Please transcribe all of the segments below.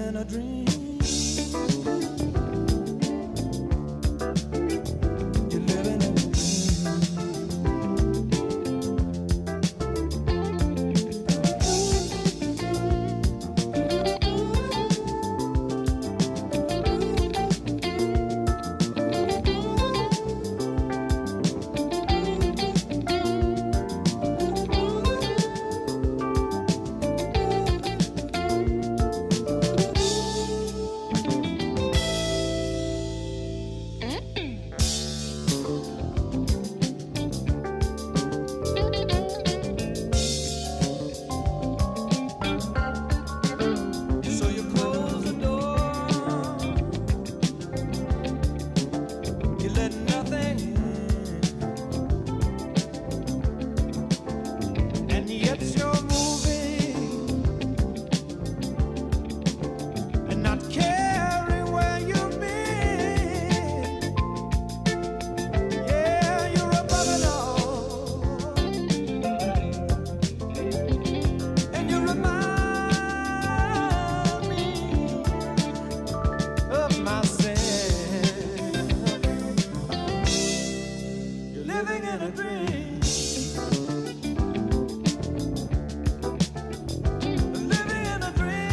in a dream. You're living in a dream. So you close the door, you let nothing in, and yet you're moving and not caring where you've been. Yeah, you're above it all, and you remind me of myself. You're living in a dream. Living in a dream.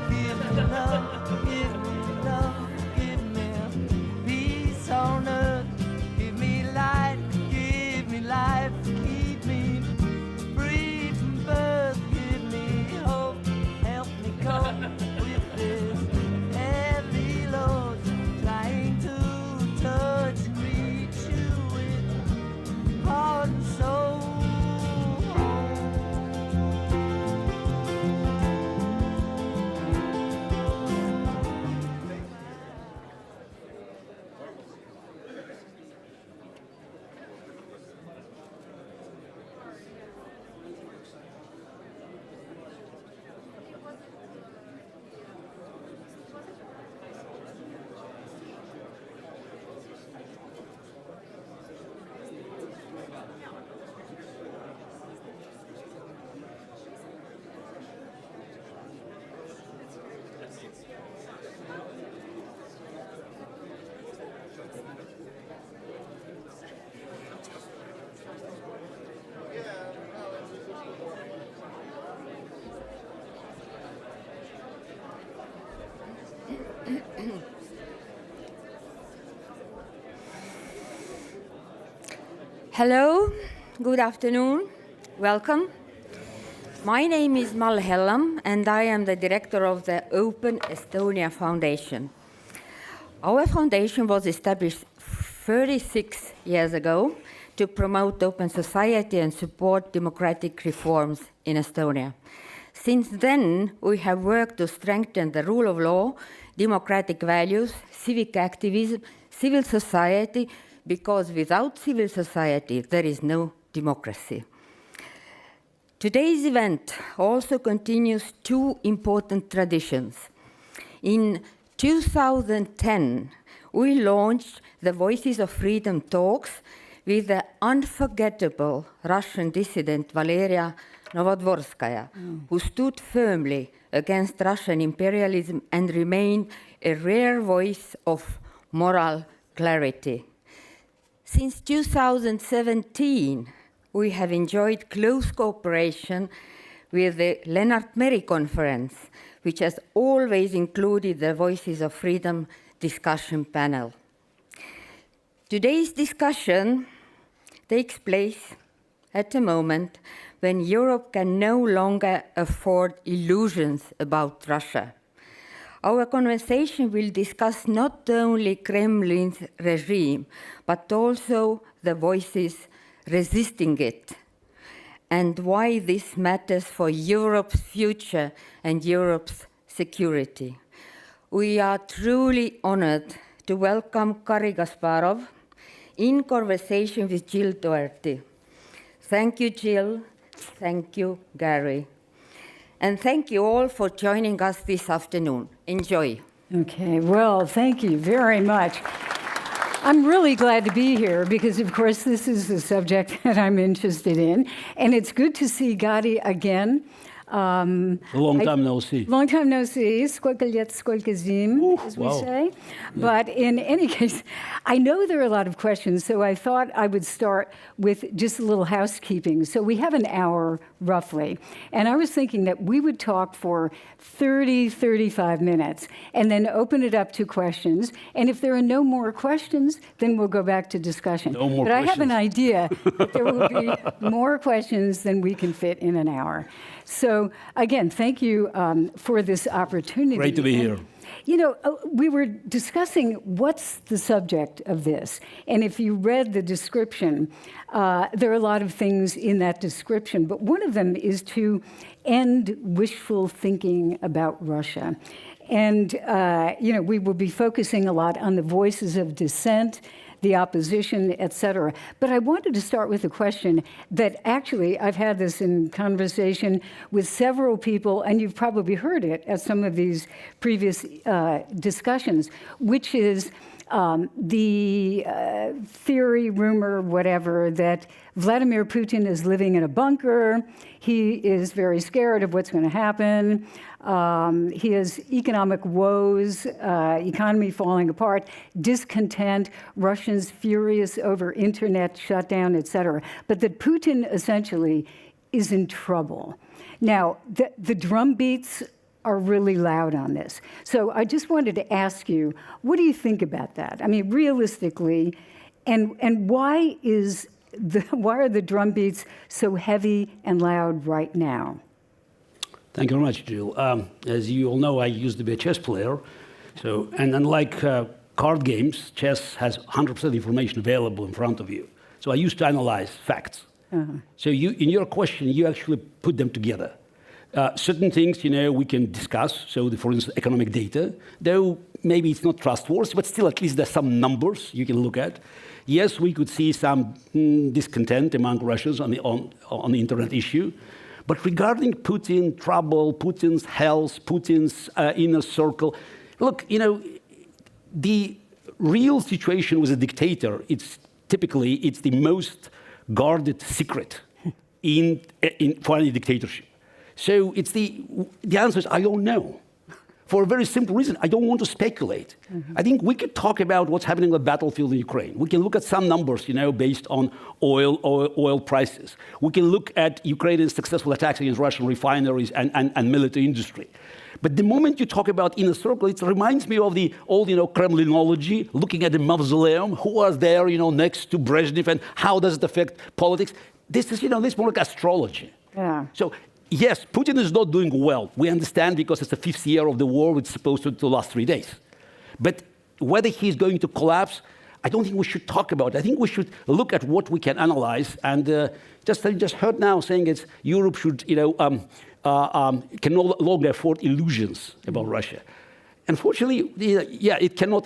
Give me love, give me love, give me peace on earth. Give me light, give me life, keep me free from birth. Give me hope, help me cope with this heavy load. Trying to touch and reach you with heart and soul. Hello, good afternoon, welcome. My name is Mal Hellam and I am the director of the Open Estonia Foundation. Our foundation was established 36 years ago to promote open society and support democratic reforms in Estonia. Since then, we have worked to strengthen the rule of law, democratic values, civic activism, civil society, because without civil society, there is no democracy. Today's event also continues two important traditions. In 2010, we launched the Voices of Freedom talks with the unforgettable Russian dissident Valeria Novodvorskaya, who stood firmly against Russian imperialism and remained a rare voice of moral clarity. Since 2017, we have enjoyed close cooperation with the Lennart Meri Conference, which has always included the Voices of Freedom discussion panel. Today's discussion takes place at a moment when Europe can no longer afford illusions about Russia. Our conversation will discuss not only Kremlin's regime, but also the voices resisting it, and why this matters for Europe's future and Europe's security. We are truly honored to welcome Garri Kasparov in conversation with Jill Doherty. Thank you, Jill. Thank you, Garri. And thank you all for joining us this afternoon. Enjoy. Okay, well, thank you very much. I'm really glad to be here because, of course, this is the subject that I'm interested in. And it's good to see Garri again. A long time no see. Long time no see. Сколько лет, сколько зим, as we say. But in any case, I know there are a lot of questions, so I thought I would start with just a little housekeeping. So we have an hour, roughly. And I was thinking that we would talk for 30, 35 minutes, and then open it up to questions. And if there are no more questions, then we'll go back to discussion. No more but questions. I have an idea that there will be more questions than we can fit in an hour. So, again, thank you for this opportunity. Great to be here. You know, we were discussing what's the subject of this. And if you read the description, there are a lot of things in that description. But one of them is to end wishful thinking about Russia. And, you know, we will be focusing a lot on the voices of dissent, the opposition, et cetera. But I wanted to start with a question that actually I've had this in conversation with several people, and you've probably heard it at some of these previous discussions, which is the theory, rumor, whatever, that Vladimir Putin is living in a bunker. He is very scared of what's going to happen. He has economic woes, economy falling apart, discontent, Russians furious over internet shutdown, et cetera. But that Putin essentially is in trouble. Now, the drum beats are really loud on this. So I just wanted to ask you, what do you think about that? I mean, realistically, and why are the drum beats so heavy and loud right now? Thank you very much, Jill. As you all know, I used to be a chess player. So, and unlike card games, chess has 100% information available in front of you. So I used to analyze facts. So in your question, you actually put them together. Certain things, you know, we can discuss. So, for instance, economic data, though maybe it's not trustworthy, but still at least there's some numbers you can look at. Yes, we could see some discontent among Russians on the internet issue. But regarding Putin, trouble, Putin's health, Putin's inner circle, look, you know, the real situation with a dictator, it's the most guarded secret for any dictatorship. So the answer is I don't know. For a very simple reason, I don't want to speculate. I think we could talk about what's happening on the battlefield in Ukraine. We can look at some numbers, you know, based on oil prices. We can look at Ukraine's successful attacks against Russian refineries and military industry. But the moment you talk about inner circle, it reminds me of the old, you know, Kremlinology, looking at the mausoleum, who was there, you know, next to Brezhnev, and how does it affect politics? This is, you know, this more like astrology. Yeah. So, yes, Putin is not doing well. We understand because it's the 5th year of the war, it's supposed to last 3 days. But whether he's going to collapse, I don't think we should talk about it. I think we should look at what we can analyze. And I just heard now saying it's Europe should, you know, can no longer afford illusions about Russia. Unfortunately, yeah,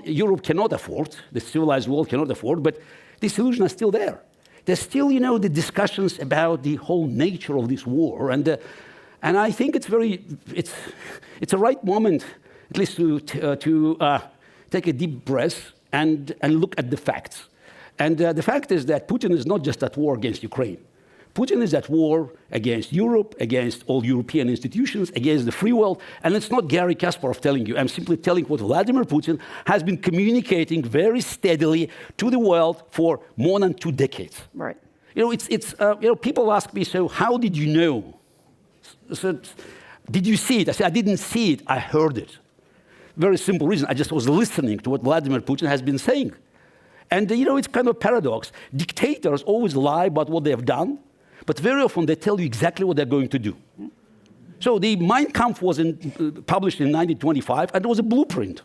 Europe cannot afford, the civilized world cannot afford, but these illusions are still there. There's still, you know, the discussions about the whole nature of this war, and I think it's a right moment, at least to take a deep breath and look at the facts. And the fact is that Putin is not just at war against Ukraine. Putin is at war against Europe, against all European institutions, against the free world. And it's not Garry Kasparov telling you. I'm simply telling what Vladimir Putin has been communicating very steadily to the world for more than 2 decades. Right. People ask me, so how did you know? So, did you see it? I said, I didn't see it, I heard it. Very simple reason, I just was listening to what Vladimir Putin has been saying. And it's kind of a paradox. Dictators always lie about what they have done, but very often they tell you exactly what they're going to do. So the Mein Kampf was published in 1925, and it was a blueprint.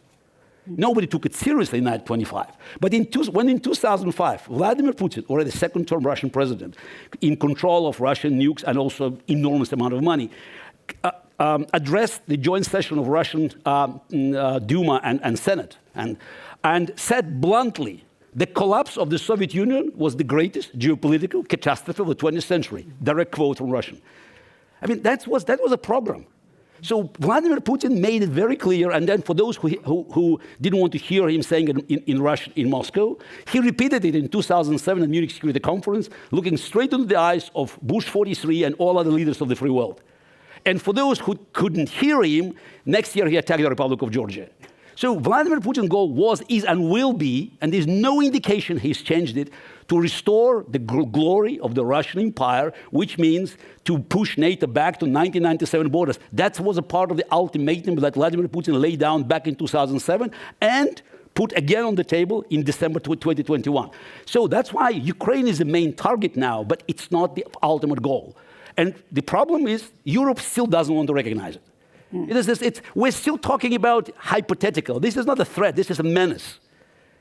Nobody took it seriously in 1925. But when in 2005, Vladimir Putin, already second-term Russian president, in control of Russian nukes and also enormous amount of money, addressed the joint session of Russian Duma and Senate, and said bluntly, the collapse of the Soviet Union was the greatest geopolitical catastrophe of the 20th century. Direct quote from Russian. I mean, that was a program. So Vladimir Putin made it very clear, and then for those who didn't want to hear him saying it in Russian in Moscow, he repeated it in 2007 at Munich Security Conference, looking straight into the eyes of Bush 43 and all other leaders of the free world. And for those who couldn't hear him, next year he attacked the Republic of Georgia. So Vladimir Putin's goal was, is, and will be, and there's no indication he's changed it, to restore the glory of the Russian Empire, which means to push NATO back to 1997 borders. That was a part of the ultimatum that Vladimir Putin laid down back in 2007 and put again on the table in December 2021. So that's why Ukraine is the main target now, but it's not the ultimate goal. And the problem is Europe still doesn't want to recognize it. We're still talking about hypothetical. This is not a threat. This is a menace.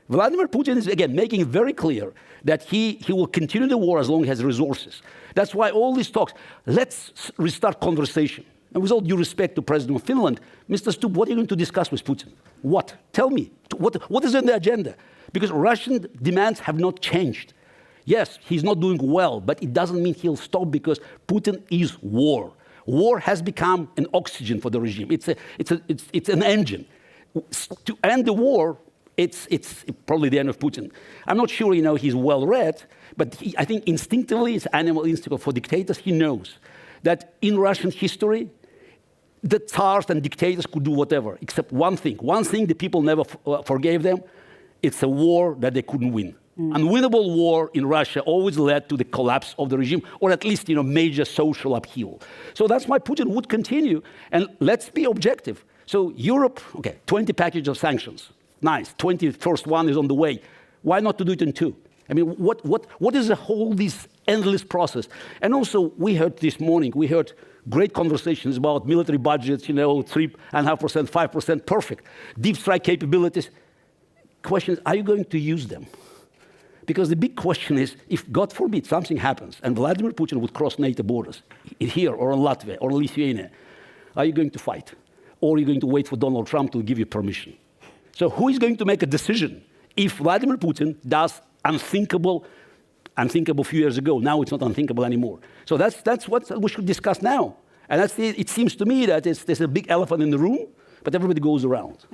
Vladimir Putin is, again, making it very clear that he will continue the war as long as he has resources. That's why all these talks, let's restart conversation. And with all due respect to President of Finland, Mr. Stubb, what are you going to discuss with Putin? What? Tell me. What is on the agenda? Because Russian demands have not changed. Yes, he's not doing well, but it doesn't mean he'll stop because Putin is war. War has become an oxygen for the regime. It's an engine. To end the war, it's probably the end of Putin. I'm not sure, he's well-read, but I think instinctively, it's animal instinct for dictators. He knows that in Russian history, the tsars and dictators could do whatever, except one thing. One thing the people never forgave them, it's a war that they couldn't win. Unwinnable war in Russia always led to the collapse of the regime, or at least, major social upheaval. So that's why Putin would continue. And let's be objective. So Europe, 20 package of sanctions. Nice. 21st one is on the way. Why not to do it in 2? I mean, what is the whole this endless process? And also, we heard this morning, great conversations about military budgets, 3.5%, 5%, perfect. Deep strike capabilities. Question is, are you going to use them? Because the big question is, if, God forbid, something happens and Vladimir Putin would cross NATO borders, here or in Latvia or Lithuania, are you going to fight? Or are you going to wait for Donald Trump to give you permission? So who is going to make a decision if Vladimir Putin does unthinkable a few years ago? Now it's not unthinkable anymore. So that's what we should discuss now. And it seems to me that there's a big elephant in the room, but everybody goes around.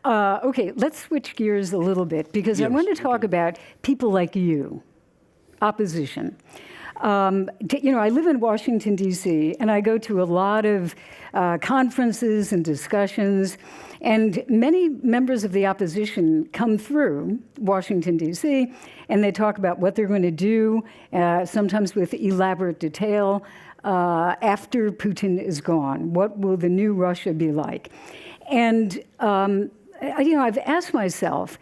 Okay, let's switch gears a little bit, because I want to talk about people like you, opposition. I live in Washington, D.C., and I go to a lot of conferences and discussions, and many members of the opposition come through Washington, D.C., and they talk about what they're going to do, sometimes with elaborate detail, after Putin is gone. What will the new Russia be like? And, I've asked myself,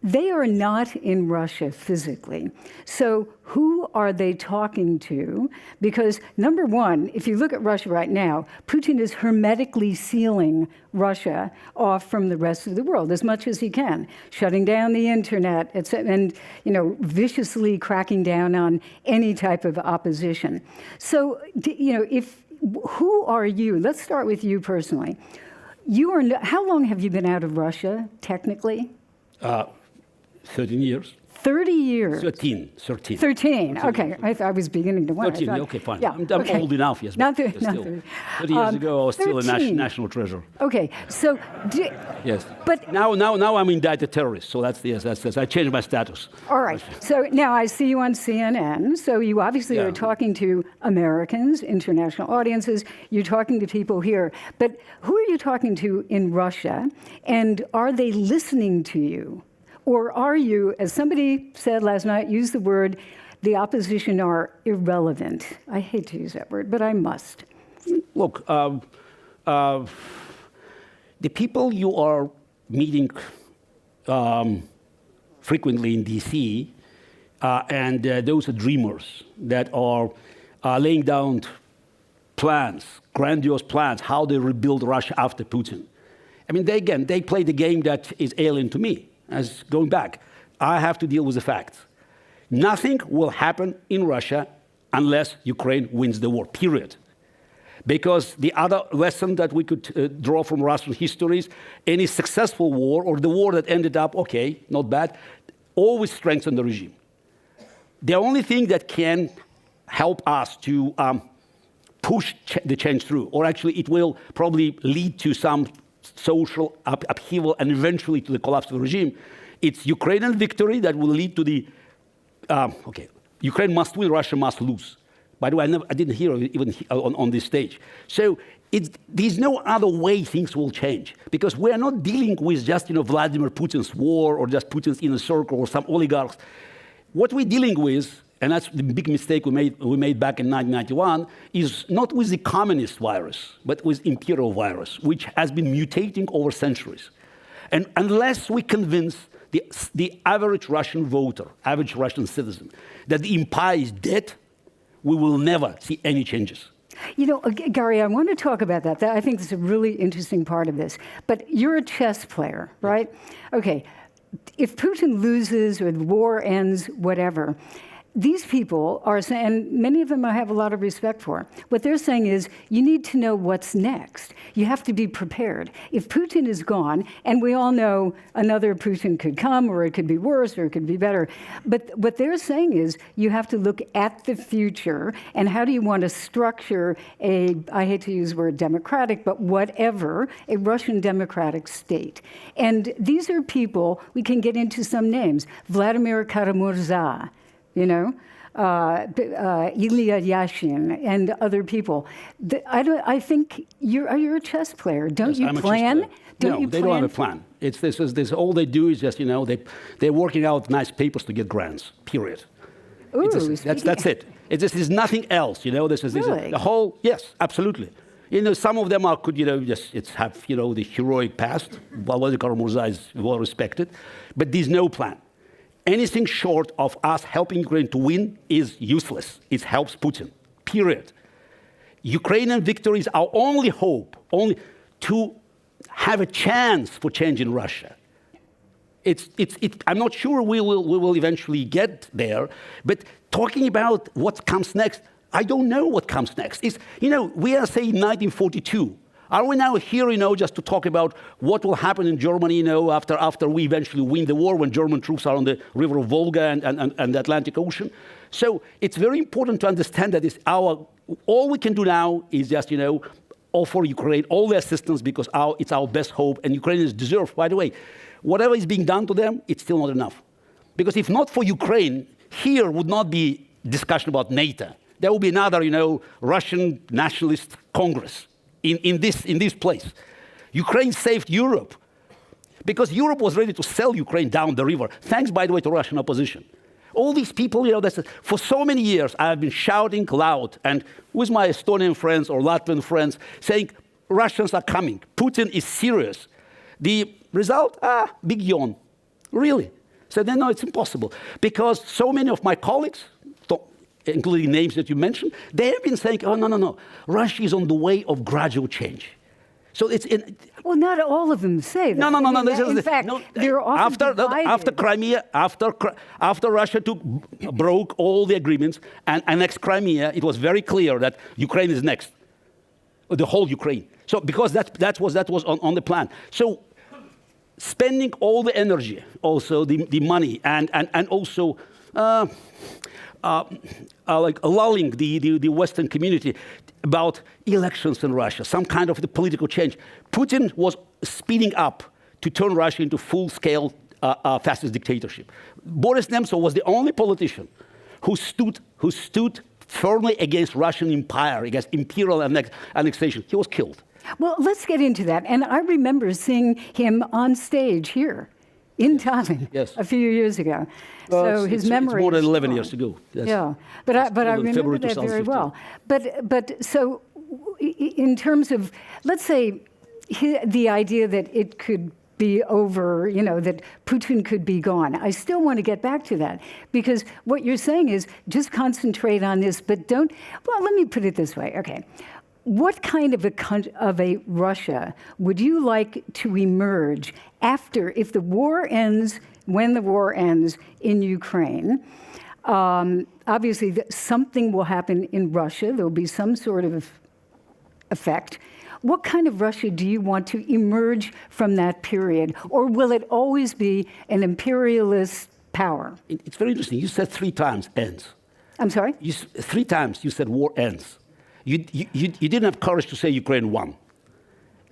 they are not in Russia physically. So who are they talking to? Because number one, if you look at Russia right now, Putin is hermetically sealing Russia off from the rest of the world as much as he can, shutting down the internet, and viciously cracking down on any type of opposition. So, who are you? Let's start with you personally. How long have you been out of Russia, technically? 13 years. 30 years. 13. 13. Okay, I was beginning to wonder. 13, I thought, okay, fine. Yeah, I'm okay. old enough, yes. Not but 30. still, 30 years ago, I was still a 13. national treasure. Okay, so, Yes. but Now I'm indicted terrorist, so that's I changed my status. all right. So now I see you on CNN. So you obviously are talking to Americans, international audiences. You're talking to people here. But who are you talking to in Russia? And are they listening to you? Or are you, as somebody said last night, used the word, the opposition are irrelevant. I hate to use that word, but I must. Look, the people you are meeting frequently in D.C. And those are dreamers that are laying down plans, grandiose plans, how they rebuild Russia after Putin. I mean, they play the game that is alien to me. As going back, I have to deal with the facts. Nothing will happen in Russia unless Ukraine wins the war, period. Because the other lesson that we could draw from Russian history is any successful war or the war that ended up, okay, not bad, always strengthen the regime. The only thing that can help us to push the change through, or actually it will probably lead to some social upheaval and eventually to the collapse of the regime, it's Ukrainian victory that will lead to the, Ukraine must win, Russia must lose. By the way, I didn't hear it even on this stage. So there's no other way things will change, because we are not dealing with just Vladimir Putin's war or just Putin's inner circle or some oligarchs. What we're dealing with, and that's the big mistake we made back in 1991, is not with the communist virus, but with imperial virus, which has been mutating over centuries. And unless we convince the average Russian voter, average Russian citizen, that the empire is dead, we will never see any changes. Gary, I want to talk about that. I think it's a really interesting part of this. But you're a chess player, right? Okay, if Putin loses or the war ends, whatever, these people are saying, and many of them I have a lot of respect for, what they're saying is you need to know what's next. You have to be prepared. If Putin is gone, and we all know another Putin could come, or it could be worse, or it could be better, but what they're saying is you have to look at the future, and how do you want to structure I hate to use the word democratic, but whatever, a Russian democratic state. And these are people, we can get into some names, Vladimir Kara-Murza, Ilya Yashin and other people. I think you're a chess player. Don't you plan? No, they don't have a plan. This all they do is just they're working out nice papers to get grants. Period. Ooh, that's it. This is nothing else. This is really? The whole. Yes, absolutely. Some of them could just have the heroic past. Vladimir Kara-Murza is well respected, but there's no plan. Anything short of us helping Ukraine to win is useless. It helps Putin, period. Ukrainian victory is our only hope, only to have a chance for change in Russia. I'm not sure we will eventually get there, but talking about what comes next, I don't know what comes next. We are saying 1942. Are we now here, just to talk about what will happen in Germany, after we eventually win the war, when German troops are on the river Volga and the Atlantic Ocean? So it's very important to understand that all we can do now is just, offer Ukraine all the assistance, because it's our best hope, and Ukrainians deserve, by the way, whatever is being done to them, it's still not enough. Because if not for Ukraine, here would not be discussion about NATO. There will be another, Russian nationalist Congress. In this place. Ukraine saved Europe because Europe was ready to sell Ukraine down the river, thanks, by the way, to Russian opposition. All these people, for so many years, I have been shouting loud and with my Estonian friends or Latvian friends saying, Russians are coming. Putin is serious. The result, big yawn. Really. So then, no, it's impossible. Because so many of my colleagues, including names that you mentioned, they have been saying, no, Russia is on the way of gradual change. So well, not all of them say that. No. In fact, they're often divided. After Russia broke all the agreements and annexed Crimea, it was very clear that Ukraine is next, the whole Ukraine. So because that was on the plan. So spending all the energy, also the money, and also like lulling the Western community about elections in Russia, some kind of the political change. Putin was speeding up to turn Russia into full-scale fascist dictatorship. Boris Nemtsov was the only politician who stood firmly against Russian empire, against imperial annexation. He was killed. Well, let's get into that. And I remember seeing him on stage here in Tallinn a few years ago. So his memory it's more than is 11 strong. years ago. Yes. Yeah, but I remember that very well. But so in terms of, let's say, the idea that it could be over, that Putin could be gone. I still want to get back to that, because what you're saying is just concentrate on this, but don't, well, let me put it this way, okay. What kind of a Russia would you like to emerge after, if the war ends, when the war ends in Ukraine? Obviously, something will happen in Russia. There'll be some sort of effect. What kind of Russia do you want to emerge from that period? Or will it always be an imperialist power? It's very interesting. You said 3 times ends. I'm sorry? 3 times you said war ends. You didn't have courage to say Ukraine won.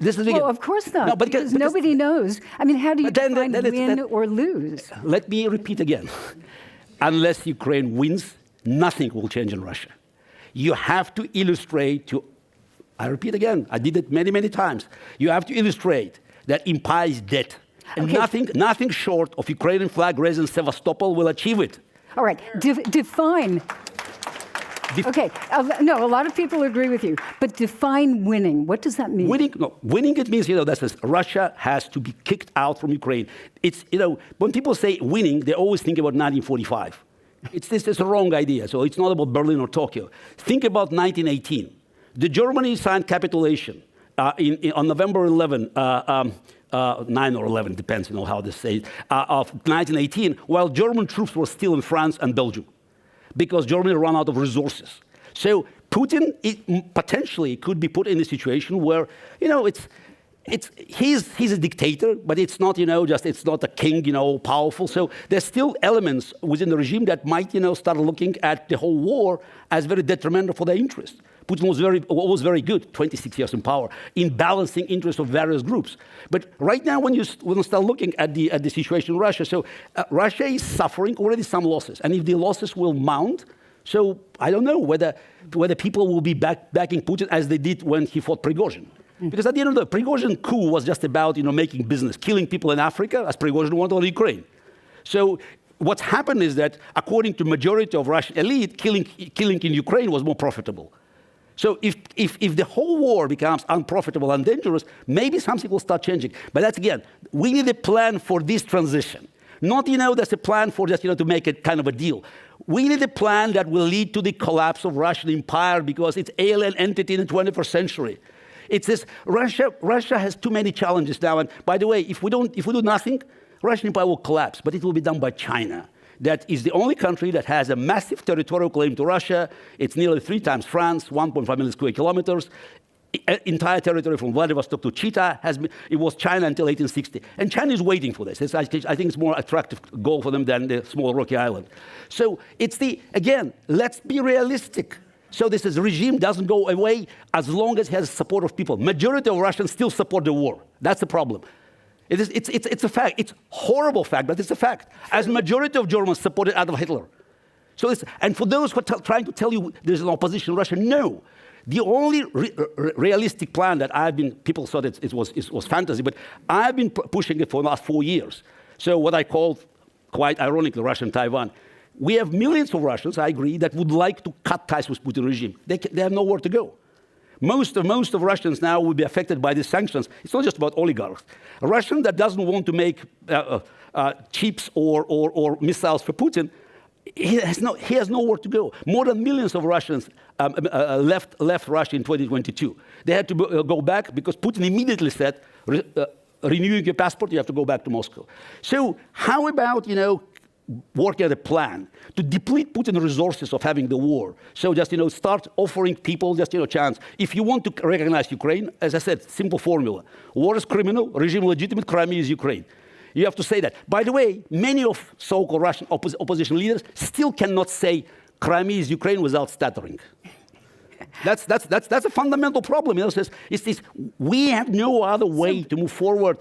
Well, of course not, no, because nobody knows. I mean, how do you define win or lose? Let me repeat again. Unless Ukraine wins, nothing will change in Russia. You have to illustrate I repeat again, I did it many, many times. You have to illustrate that empire is dead. And nothing short of Ukrainian flag raised in Sevastopol will achieve it. All right, define. Okay, no, a lot of people agree with you, but define winning. What does that mean? Winning it means, that says Russia has to be kicked out from Ukraine. It's, when people say winning, they always think about 1945. It's a wrong idea, so it's not about Berlin or Tokyo. Think about 1918. The Germany signed capitulation on November 11, 9 or 11, depends how they say it, of 1918, while German troops were still in France and Belgium, because Germany ran out of resources. So Putin potentially could be put in a situation where, he's a dictator, but it's not, it's not a king, powerful. So there's still elements within the regime that might, start looking at the whole war as very detrimental for their interest. Putin was very good, 26 years in power, in balancing interests of various groups. But right now, when you start looking at the situation in Russia, so Russia is suffering already some losses. And if the losses will mount, so I don't know whether people will be backing Putin as they did when he fought Prigozhin. Because at the end of the Prigozhin coup was just about making business, killing people in Africa, as Prigozhin wanted on Ukraine. So what's happened is that, according to majority of Russian elite, killing in Ukraine was more profitable. So if the whole war becomes unprofitable and dangerous, maybe something will start changing. But that's, again, we need a plan for this transition. Not, that's a plan for just, to make it kind of a deal. We need a plan that will lead to the collapse of Russian empire, because it's alien entity in the 21st century. It's this, Russia has too many challenges now. And by the way, if we do nothing, Russian empire will collapse, but it will be done by China. That is the only country that has a massive territorial claim to Russia. It's nearly 3 times France, 1.5 million square kilometers. Entire territory from Vladivostok to Chita it was China until 1860. And China is waiting for this. I think it's more attractive goal for them than the small rocky island. So again, let's be realistic. So this regime doesn't go away as long as it has support of people. Majority of Russians still support the war. That's the problem. It's a fact. It's a horrible fact, but it's a fact. As majority of Germans supported Adolf Hitler. So and for those who are trying to tell you there's an opposition in Russia, no. The only realistic plan that people thought it was fantasy, but I've been pushing it for the last 4 years. So what I call, quite ironically, Russian Taiwan. We have millions of Russians, I agree, that would like to cut ties with Putin regime. They have nowhere to go. Most of Russians now will be affected by these sanctions. It's not just about oligarchs. A Russian that doesn't want to make chips or missiles for Putin, he has nowhere to go. More than millions of Russians left Russia in 2022. They had to go back because Putin immediately said, renewing your passport, you have to go back to Moscow. So how about, working at a plan to deplete Putin's resources of having the war. So just, start offering people just, chance. If you want to recognize Ukraine, as I said, simple formula. War is criminal, regime legitimate, Crimea is Ukraine. You have to say that. By the way, many of so-called Russian opposition leaders still cannot say Crimea is Ukraine without stuttering. That's a fundamental problem. We have no other way to move forward,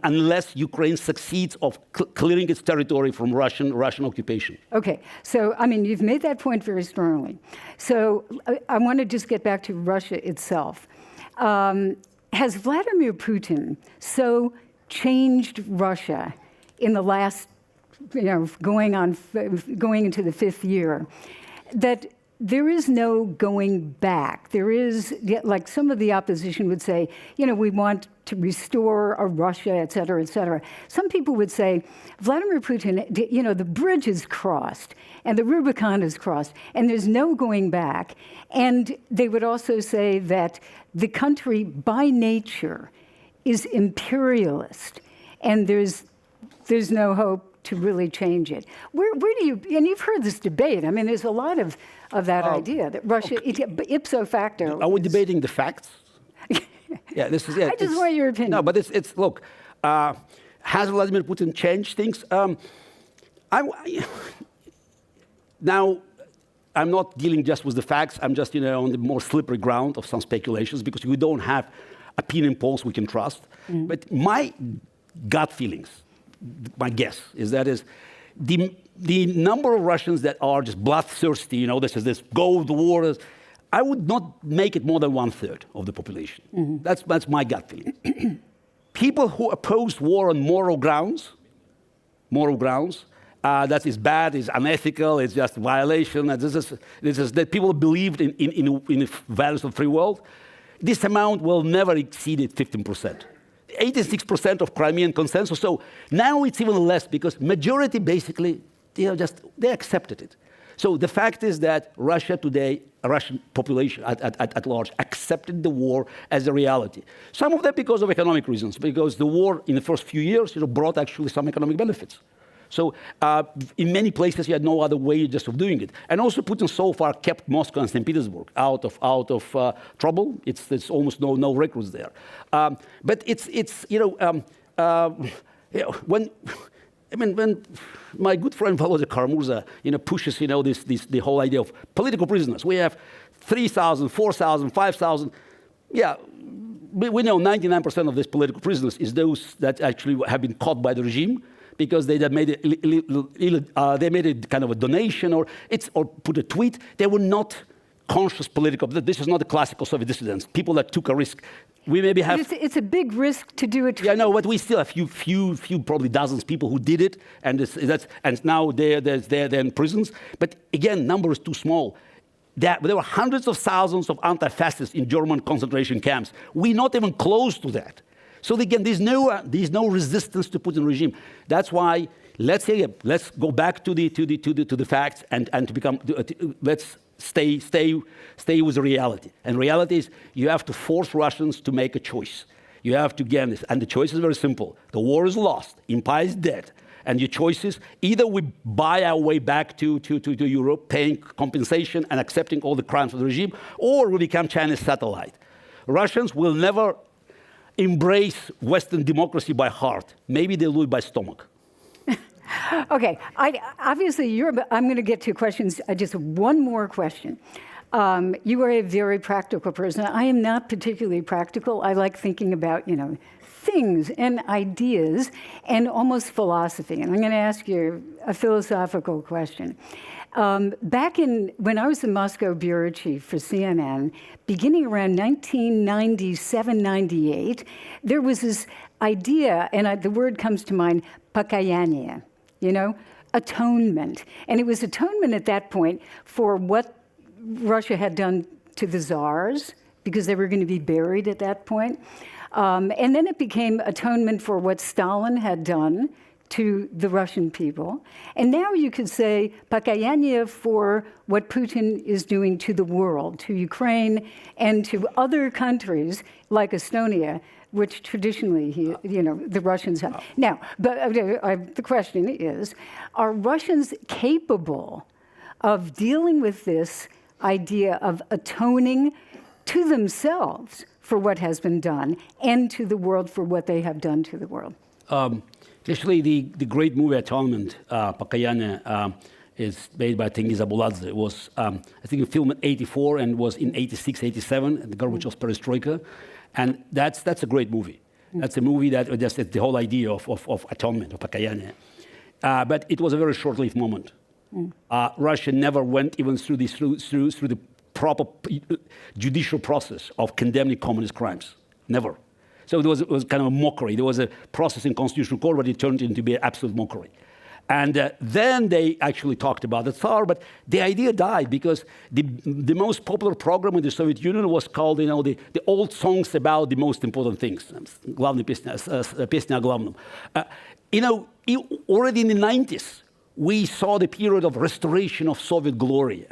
unless Ukraine succeeds of clearing its territory from Russian occupation. Okay, so you've made that point very strongly. So I want to just get back to Russia itself. Has Vladimir Putin so changed Russia in the last, going into the fifth year, that there is no going back? There is, like some of the opposition would say, we want to restore a Russia, et cetera, et cetera. Some people would say, Vladimir Putin, the bridge is crossed and the Rubicon is crossed and there's no going back. And they would also say that the country by nature is imperialist and there's no hope to really change it. Where do you, and you've heard this debate, there's a lot of that idea that Russia, ipso facto. Are we debating the facts? Yeah, this is. Yeah, I just want your opinion. No, but it's look, has Vladimir Putin changed things? Now, I'm not dealing just with the facts. I'm just, on the more slippery ground of some speculations because we don't have opinion polls we can trust. Mm-hmm. But my gut feelings, my guess is the number of Russians that are just bloodthirsty, this go to war. I would not make it more than 1/3 of the population. Mm-hmm. That's my gut feeling. People who oppose war on moral grounds, that is bad, is unethical, it's just violation. This is that people believed in the values of free world. This amount will never exceed 15%. 86% of Crimean consensus. So now it's even less because majority basically they accepted it. So the fact is that Russia today, a Russian population at large, accepted the war as a reality. Some of that because of economic reasons, because the war in the first few years brought actually some economic benefits. So in many places, you had no other way just of doing it. And also Putin so far kept Moscow and St. Petersburg out of trouble. It's almost no recruits there. But when my good friend Volodya Karamurza, pushes, the whole idea of political prisoners. We have 3,000, 4,000, 5,000. Yeah, we know 99% of these political prisoners is those that actually have been caught by the regime because they made a kind of a donation or put a tweet. They were not conscious political. This is not the classical Soviet dissidents. People that took a risk. We maybe have. It's a big risk to do it. Yeah, no, but we still have few, probably dozens of people who did it, and now they're in prisons. But again, number is too small. There were hundreds of thousands of anti-fascists in German concentration camps. We're not even close to that. So again, there's no resistance to Putin regime. That's why let's go back to the facts and to become let's stay with the reality. And reality is you have to force Russians to make a choice. You have to get this, and the choice is very simple. The war is lost, empire is dead, and your choice is either we buy our way back to Europe, paying compensation and accepting all the crimes of the regime, or we become China's satellite. Russians will never embrace Western democracy by heart. Maybe they'll do it by stomach. Okay, obviously I'm going to get to questions. Just one more question. You are a very practical person. I am not particularly practical. I like thinking about, things and ideas and almost philosophy. And I'm going to ask you a philosophical question. Back when I was the Moscow bureau chief for CNN, beginning around 1997, 98, there was this idea, and the word comes to mind, покаяние, atonement. And it was atonement at that point for what Russia had done to the czars, because they were going to be buried at that point. And then it became atonement for what Stalin had done to the Russian people. And now you could say покаяние for what Putin is doing to the world, to Ukraine and to other countries like Estonia, which traditionally, the Russians have. Now, but the question is, are Russians capable of dealing with this idea of atoning to themselves for what has been done and to the world for what they have done to the world? Actually, the great movie Atonement, Покаяние, is made by Tengiz Abuladze. It was, I think, a film in '84 and was in '86, '87, the Gorbachev's Perestroika. And that's a great movie. That's a movie that just the whole idea of atonement, of Покаяние. But it was a very short-lived moment. Russia never went even through the proper judicial process of condemning communist crimes. Never. So it was kind of a mockery. There was a process in Constitutional Court, but it turned into be an absolute mockery. And then they actually talked about the Tsar, but the idea died because the most popular program in the Soviet Union was called, the old songs about the most important things. Главная песня о главном. Already in the 90s, we saw the period of restoration of Soviet glory.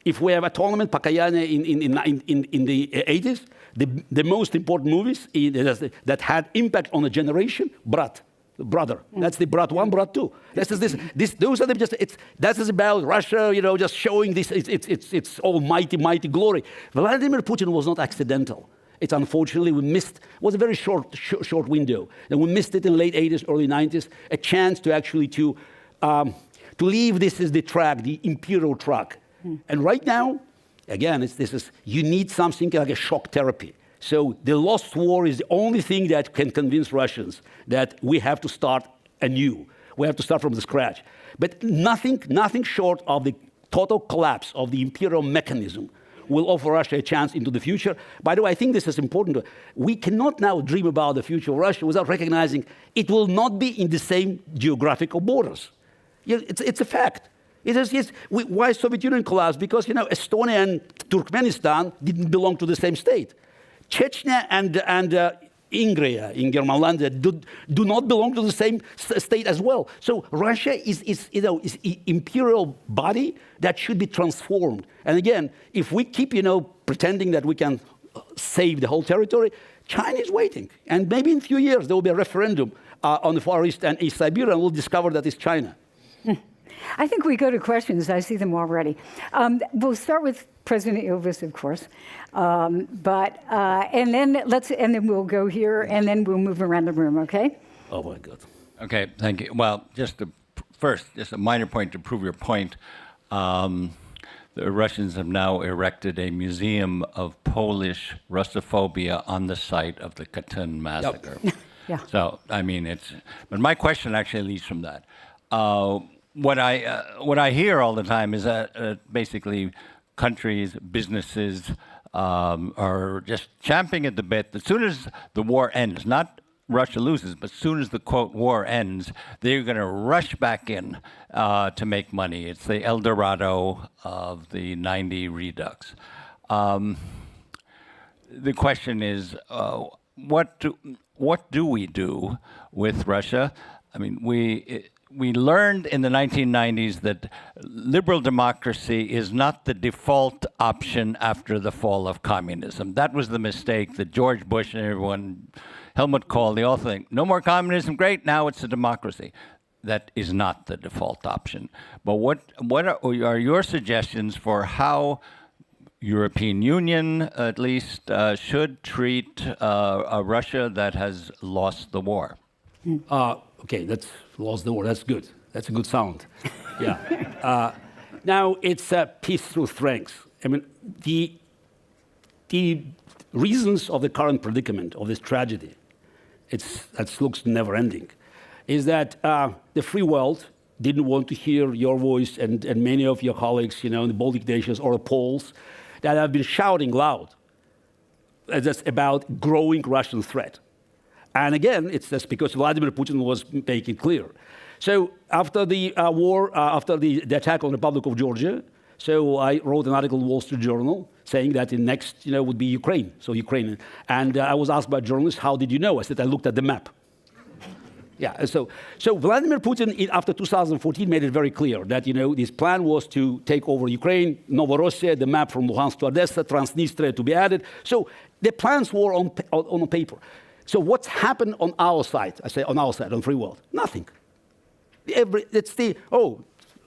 If we have atonement, Покаяние in the 80s, the most important movies that had impact on a generation, Brother. That's the Brat 1, Brat 2. Those are that is about Russia, just showing this, it's all mighty glory. Vladimir Putin was not accidental. It's unfortunately, it was a very short window. And we missed it in late 80s, early 90s, a chance to actually to leave this as the track, the imperial track. And right now, again, you need something like a shock therapy. So the lost war is the only thing that can convince Russians that we have to start anew. We have to start from the scratch. But nothing short of the total collapse of the imperial mechanism will offer Russia a chance into the future. By the way, I think this is important. We cannot now dream about the future of Russia without recognizing it will not be in the same geographical borders. It's a fact. Why Soviet Union collapsed? Because Estonia and Turkmenistan didn't belong to the same state. Chechnya and Ingria in Germanland do not belong to the same state as well. So Russia is imperial body that should be transformed. And again, if we keep pretending that we can save the whole territory, China is waiting. And maybe in a few years there will be a referendum on the Far East and East Siberia, and we'll discover that it's China. I think we go to questions. I see them already. We'll start with President Ilves, of course, and then we'll go here, and then we'll move around the room. Okay? Oh my God. Okay, thank you. Well, just a minor point to prove your point. The Russians have now erected a museum of Polish Russophobia on the site of the Katyn massacre. Yep. Yeah. So but my question actually leads from that. What I hear all the time is that basically countries, businesses are just champing at the bit. As soon as the war ends, not Russia loses, but as soon as the, quote, war ends, they're going to rush back in to make money. It's the El Dorado of the 90 Redux. The question is, what do we do with Russia? I mean, we learned in the 1990s that liberal democracy is not the default option after the fall of communism. That was the mistake that George Bush and everyone, Helmut Kohl, they all think, no more communism, great, now it's a democracy. That is not the default option. But what are your suggestions for how European Union, at least, should treat a Russia that has lost the war? Okay, that's lost the war. That's good. That's a good sound. Yeah. Now it's peace through strength. I mean, the reasons of the current predicament of this tragedy, that looks never-ending, is that the free world didn't want to hear your voice and many of your colleagues, in the Baltic nations or the Poles, that have been shouting loud about growing Russian threat. And again, it's just because Vladimir Putin was making it clear. So after the war, after the attack on the Republic of Georgia, so I wrote an article in the Wall Street Journal saying that the next, would be Ukraine. So Ukraine. And I was asked by journalists, how did you know? I said, I looked at the map. Yeah, so Vladimir Putin, after 2014, made it very clear that, his plan was to take over Ukraine, Novorossiya, the map from Luhansk to Odessa, Transnistria to be added. So the plans were on paper. So what's happened on our side? I say on our side, on free world? Nothing.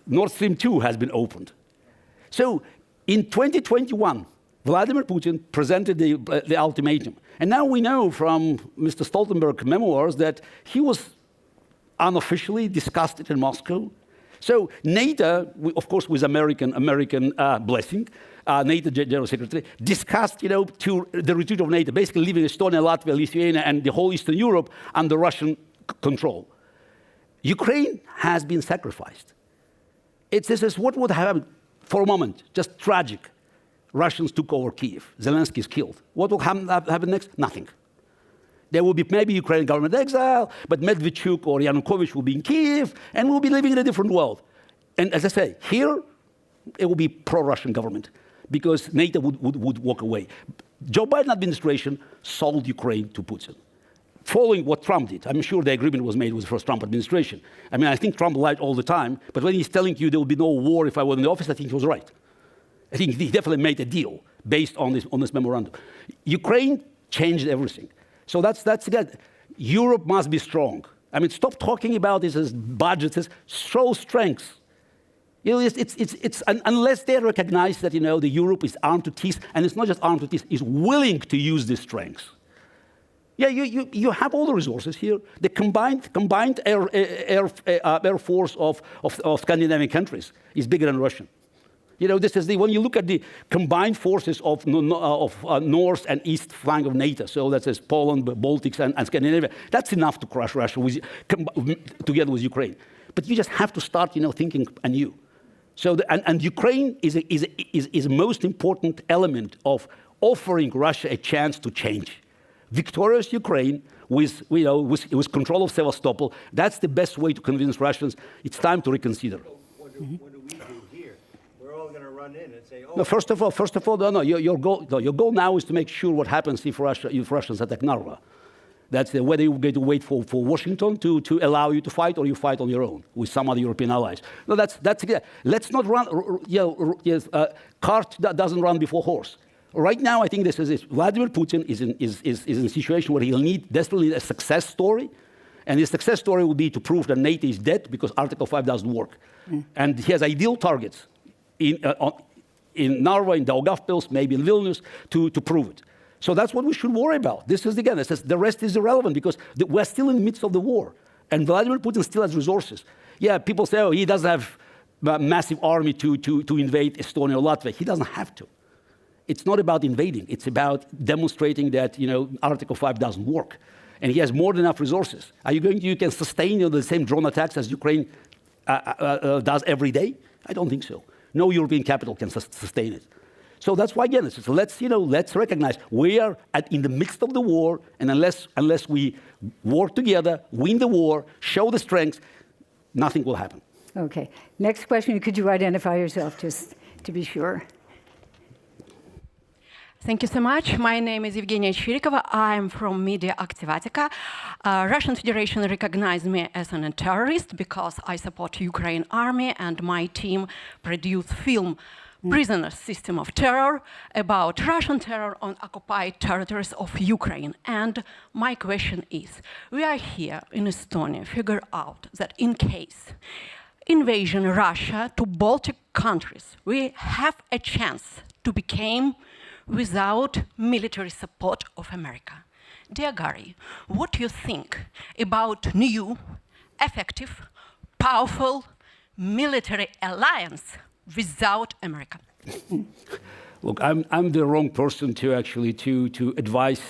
Nord Stream 2 has been opened. So in 2021, Vladimir Putin presented the ultimatum. And now we know from Mr. Stoltenberg's memoirs that he was unofficially discussed it in Moscow. So NATO, of course, with American blessing, NATO General Secretary, discussed, to the retreat of NATO, basically leaving Estonia, Latvia, Lithuania, and the whole Eastern Europe under Russian control. Ukraine has been sacrificed. This is what would happen for a moment, just tragic. Russians took over Kyiv. Zelensky is killed. What will happen next? Nothing. There will be maybe Ukrainian government exile, but Medvedchuk or Yanukovych will be in Kyiv, and we'll be living in a different world. And as I say, here, it will be pro-Russian government, because NATO would walk away. Joe Biden administration sold Ukraine to Putin, following what Trump did. I'm sure the agreement was made with the first Trump administration. I mean, I think Trump lied all the time, but when he's telling you there will be no war if I were in the office, I think he was right. I think he definitely made a deal based on this memorandum. Ukraine changed everything. So that's again, Europe must be strong. I mean, stop talking about this as budgets, show strengths. Unless they recognize that, the Europe is armed to teeth, and it's not just armed to teeth, is willing to use these strengths. Yeah, you have all the resources here. The combined air force of Scandinavian countries is bigger than Russian. This is when you look at the combined forces of north and east flank of NATO. So that says Poland, Baltics, and Scandinavia. That's enough to crush Russia together with Ukraine. But you just have to start, thinking anew. So and Ukraine is the most important element of offering Russia a chance to change. Victorious Ukraine with control of Sevastopol. That's the best way to convince Russians it's time to reconsider. What do we do here? We're all going to run in and say, "Oh." No, first of all, your goal now is to make sure what happens if Russians attack Narva. That's whether you're going to wait for Washington to allow you to fight, or you fight on your own with some other European allies. No, that's let's not run. Cart that doesn't run before horse. Right now, I think this is it. Vladimir Putin is in a situation where he'll desperately need a success story, and his success story will be to prove that NATO is dead because Article 5 doesn't work. And he has ideal targets in Narva, in Daugavpils, maybe in Vilnius, to prove it. So that's what we should worry about. The rest is irrelevant because we're still in the midst of the war. And Vladimir Putin still has resources. Yeah, people say, he doesn't have a massive army to invade Estonia or Latvia. He doesn't have to. It's not about invading. It's about demonstrating that, Article 5 doesn't work. And he has more than enough resources. Are you can sustain the same drone attacks as Ukraine does every day? I don't think so. No European capital can sustain it. So that's why, again, let's recognize we are in the midst of the war, and unless we work together, win the war, show the strength, nothing will happen. Okay. Next question. Could you identify yourself just to be sure? Thank you so much. My name is Evgenia Chirikova. I'm from Media Aktivatica. Russian Federation recognized me as a terrorist because I support Ukraine army, and my team produced film Prisoner System of Terror about Russian terror on occupied territories of Ukraine. And my question is, we are here in Estonia figure out that in case invasion Russia to Baltic countries, we have a chance to become without military support of America. Dear Gary, what do you think about new, effective, powerful military alliance without America? Look, I'm the wrong person to actually to advise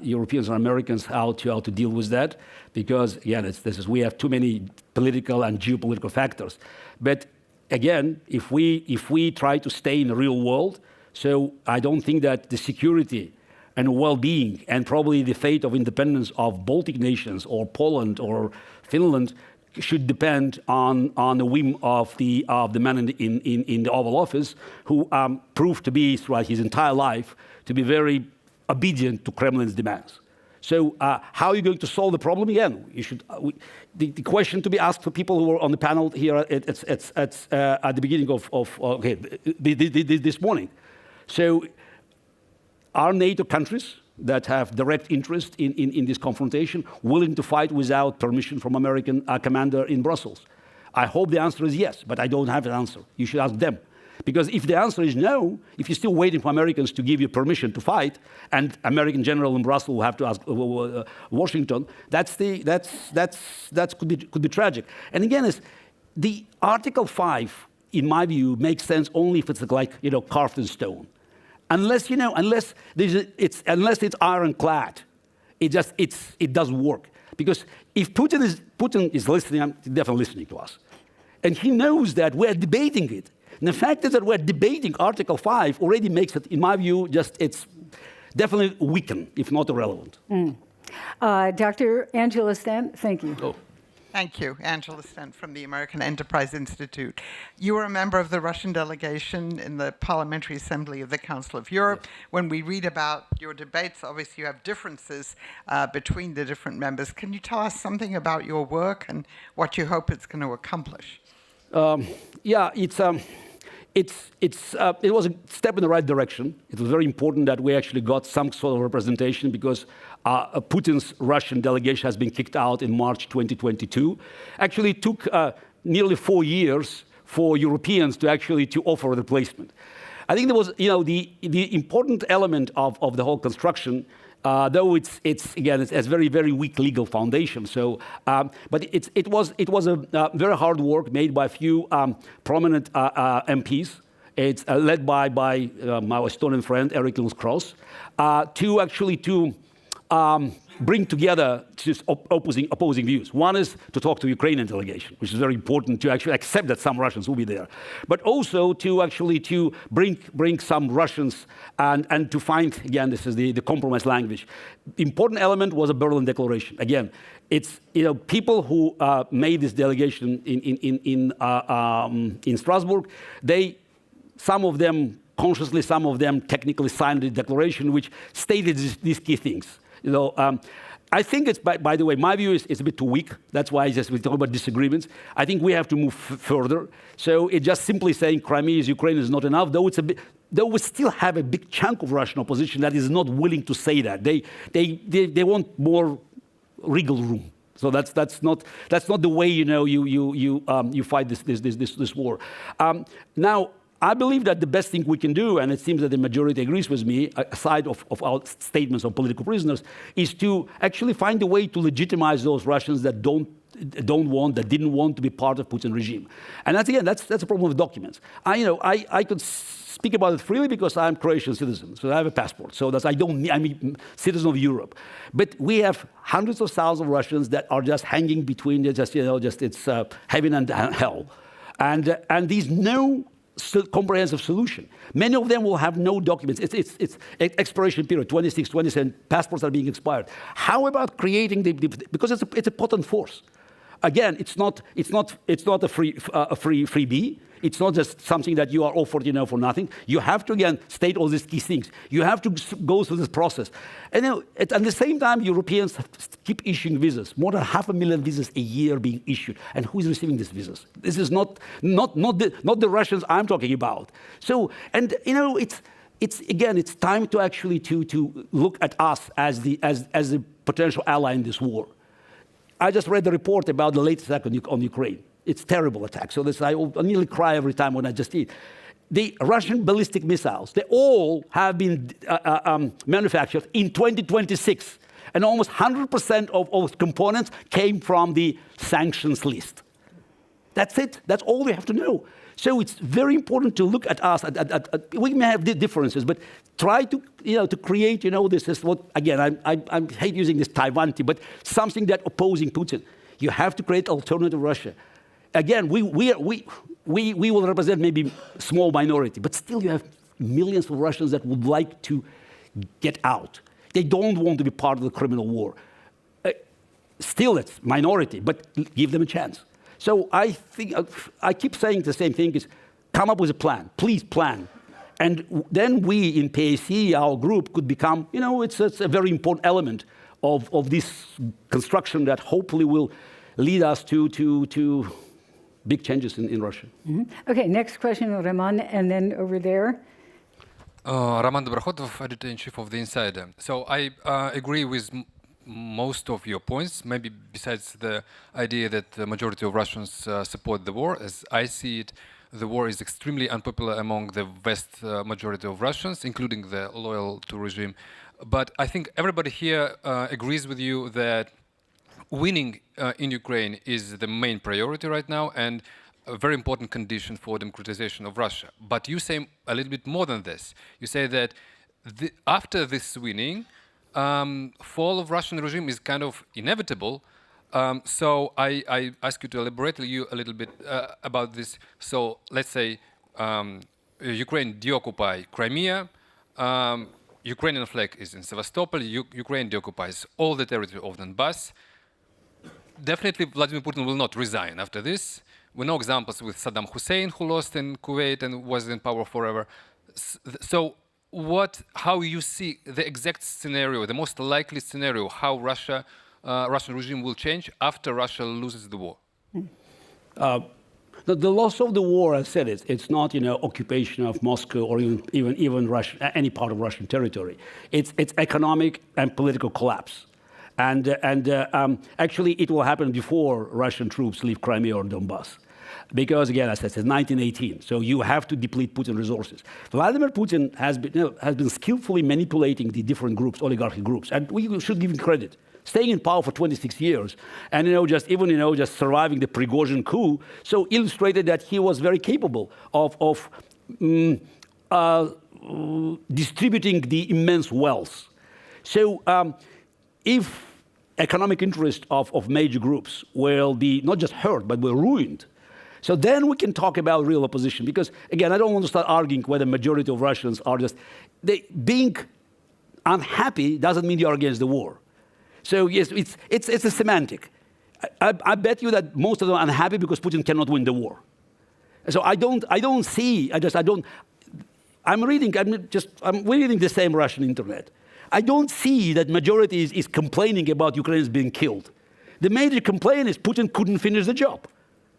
Europeans and Americans how to deal with that, because again, we have too many political and geopolitical factors. But again, if we try to stay in the real world, so I don't think that the security and well-being and probably the fate of independence of Baltic nations or Poland or Finland should depend on the whim of the man in the Oval Office, who proved to be throughout his entire life to be very obedient to Kremlin's demands. So how are you going to solve the problem? Again, you should. The question to be asked for people who were on the panel here it's at the beginning of this morning. So are NATO countries that have direct interest in this confrontation willing to fight without permission from American commander in Brussels? I hope the answer is yes, but I don't have an answer. You should ask them. Because if the answer is no, if you're still waiting for Americans to give you permission to fight, and American general in Brussels will have to ask Washington, that could be tragic. And again, the Article 5, in my view, makes sense only if it's like carved in stone. Unless it's ironclad, it doesn't work. Because if Putin is listening, he's definitely listening to us, and he knows that we're debating it. And the fact is that we're debating Article 5 already makes it, in my view, it's definitely weakened, if not irrelevant. Dr. Angela Stent, thank you. Oh. Thank you. Angela Stent from the American Enterprise Institute. You were a member of the Russian delegation in the Parliamentary Assembly of the Council of Europe. Yes. When we read about your debates, obviously you have differences between the different members. Can you tell us something about your work and what you hope it's going to accomplish? It was a step in the right direction. It was very important that we actually got some sort of representation because Putin's Russian delegation has been kicked out in March 2022. Actually, it took nearly 4 years for Europeans to offer a replacement. I think there was, the important element of the whole construction, though it's very, very weak legal foundation. So, but it was a very hard work made by a few prominent MPs. It's led by my Estonian friend Eerik Linnus-Kross to bring together just opposing views. One is to talk to the Ukrainian delegation, which is very important to actually accept that some Russians will be there, but also to bring some Russians and to find, again, this is the compromise language. The important element was a Berlin Declaration. Again, it's people who made this delegation in Strasbourg. Some of them consciously, some of them technically signed the declaration, which stated these key things. I think it's, by the way, my view is a bit too weak. That's why we talk about disagreements. I think we have to move further. So it's just simply saying Crimea is Ukraine is not enough, though we still have a big chunk of Russian opposition that is not willing to say that. They want more wriggle room. So that's not the way you fight this war. Now, I believe that the best thing we can do, and it seems that the majority agrees with me, aside of our statements on political prisoners, is to actually find a way to legitimize those Russians that didn't want to be part of Putin regime. And that's a problem with documents. I could speak about it freely because I'm a Croatian citizen, so I have a passport. So I'm citizen of Europe. But we have hundreds of thousands of Russians that are just hanging between it's heaven and hell, and there's no comprehensive solution. Many of them will have no documents. It's expiration period, 26, 27, passports are being expired. How about creating because it's a potent force. Again, it's not a freebie. It's not just something that you are offered, for nothing. You have to, again, state all these key things. You have to go through this process. And at the same time, Europeans keep issuing visas. More than 500,000 visas a year being issued. And who is receiving these visas? This is not the Russians I'm talking about. So, and it's time to actually to look at us as the potential ally in this war. I just read the report about the latest attack on Ukraine. It's a terrible attack. So I nearly cry every time when I just see it. The Russian ballistic missiles, they all have been manufactured in 2026. And almost 100% of components came from the sanctions list. That's it. That's all we have to know. So it's very important to look at us. We may have differences, but try to create this is what, again, I hate using this Taiwan, but something that opposing Putin. You have to create alternative Russia. Again, we will represent maybe a small minority, but still you have millions of Russians that would like to get out. They don't want to be part of the criminal war. Still, it's minority, but give them a chance. So I think, I keep saying the same thing, is come up with a plan. Please plan. And then we in PAC, our group, could become, it's a very important element of this construction that hopefully will lead us to big changes in Russia. Okay, next question, Roman, and then over there. Roman Dobrokhotov, editor-in-chief of The Insider. So I agree with most of your points, maybe besides the idea that the majority of Russians support the war. As I see it, the war is extremely unpopular among the vast majority of Russians, including the loyal to regime. But I think everybody here agrees with you that winning in Ukraine is the main priority right now and a very important condition for democratization of Russia. But you say a little bit more than this. You say that after this winning, fall of Russian regime is kind of inevitable. So I ask you to elaborate a little bit about this. So let's say Ukraine deoccupy Crimea, Ukrainian flag is in Sevastopol, Ukraine deoccupies all the territory of Donbass. Definitely Vladimir Putin will not resign after this. We know examples with Saddam Hussein, who lost in Kuwait and was in power forever. So how you see the exact scenario, the most likely scenario, how Russian regime will change after Russia loses the war? The loss of the war, I said it's not occupation of Moscow or even Russia, any part of Russian territory. It's economic and political collapse. And actually, it will happen before Russian troops leave Crimea or Donbass. Because, again, as I said, 1918. So you have to deplete Putin's resources. Vladimir Putin has been skillfully manipulating the different groups, oligarchic groups. And we should give him credit. Staying in power for 26 years and, just surviving the Prigozhin coup, so illustrated that he was very capable of distributing the immense wealth. So if economic interests of major groups will be not just hurt, but will ruined, so then we can talk about real opposition. Because, again, I don't want to start arguing whether majority of Russians are being unhappy doesn't mean you are against the war. So, yes, it's a semantic. I bet you that most of them are unhappy because Putin cannot win the war. So I'm reading the same Russian internet. I don't see that majority is complaining about Ukrainians being killed. The major complaint is Putin couldn't finish the job.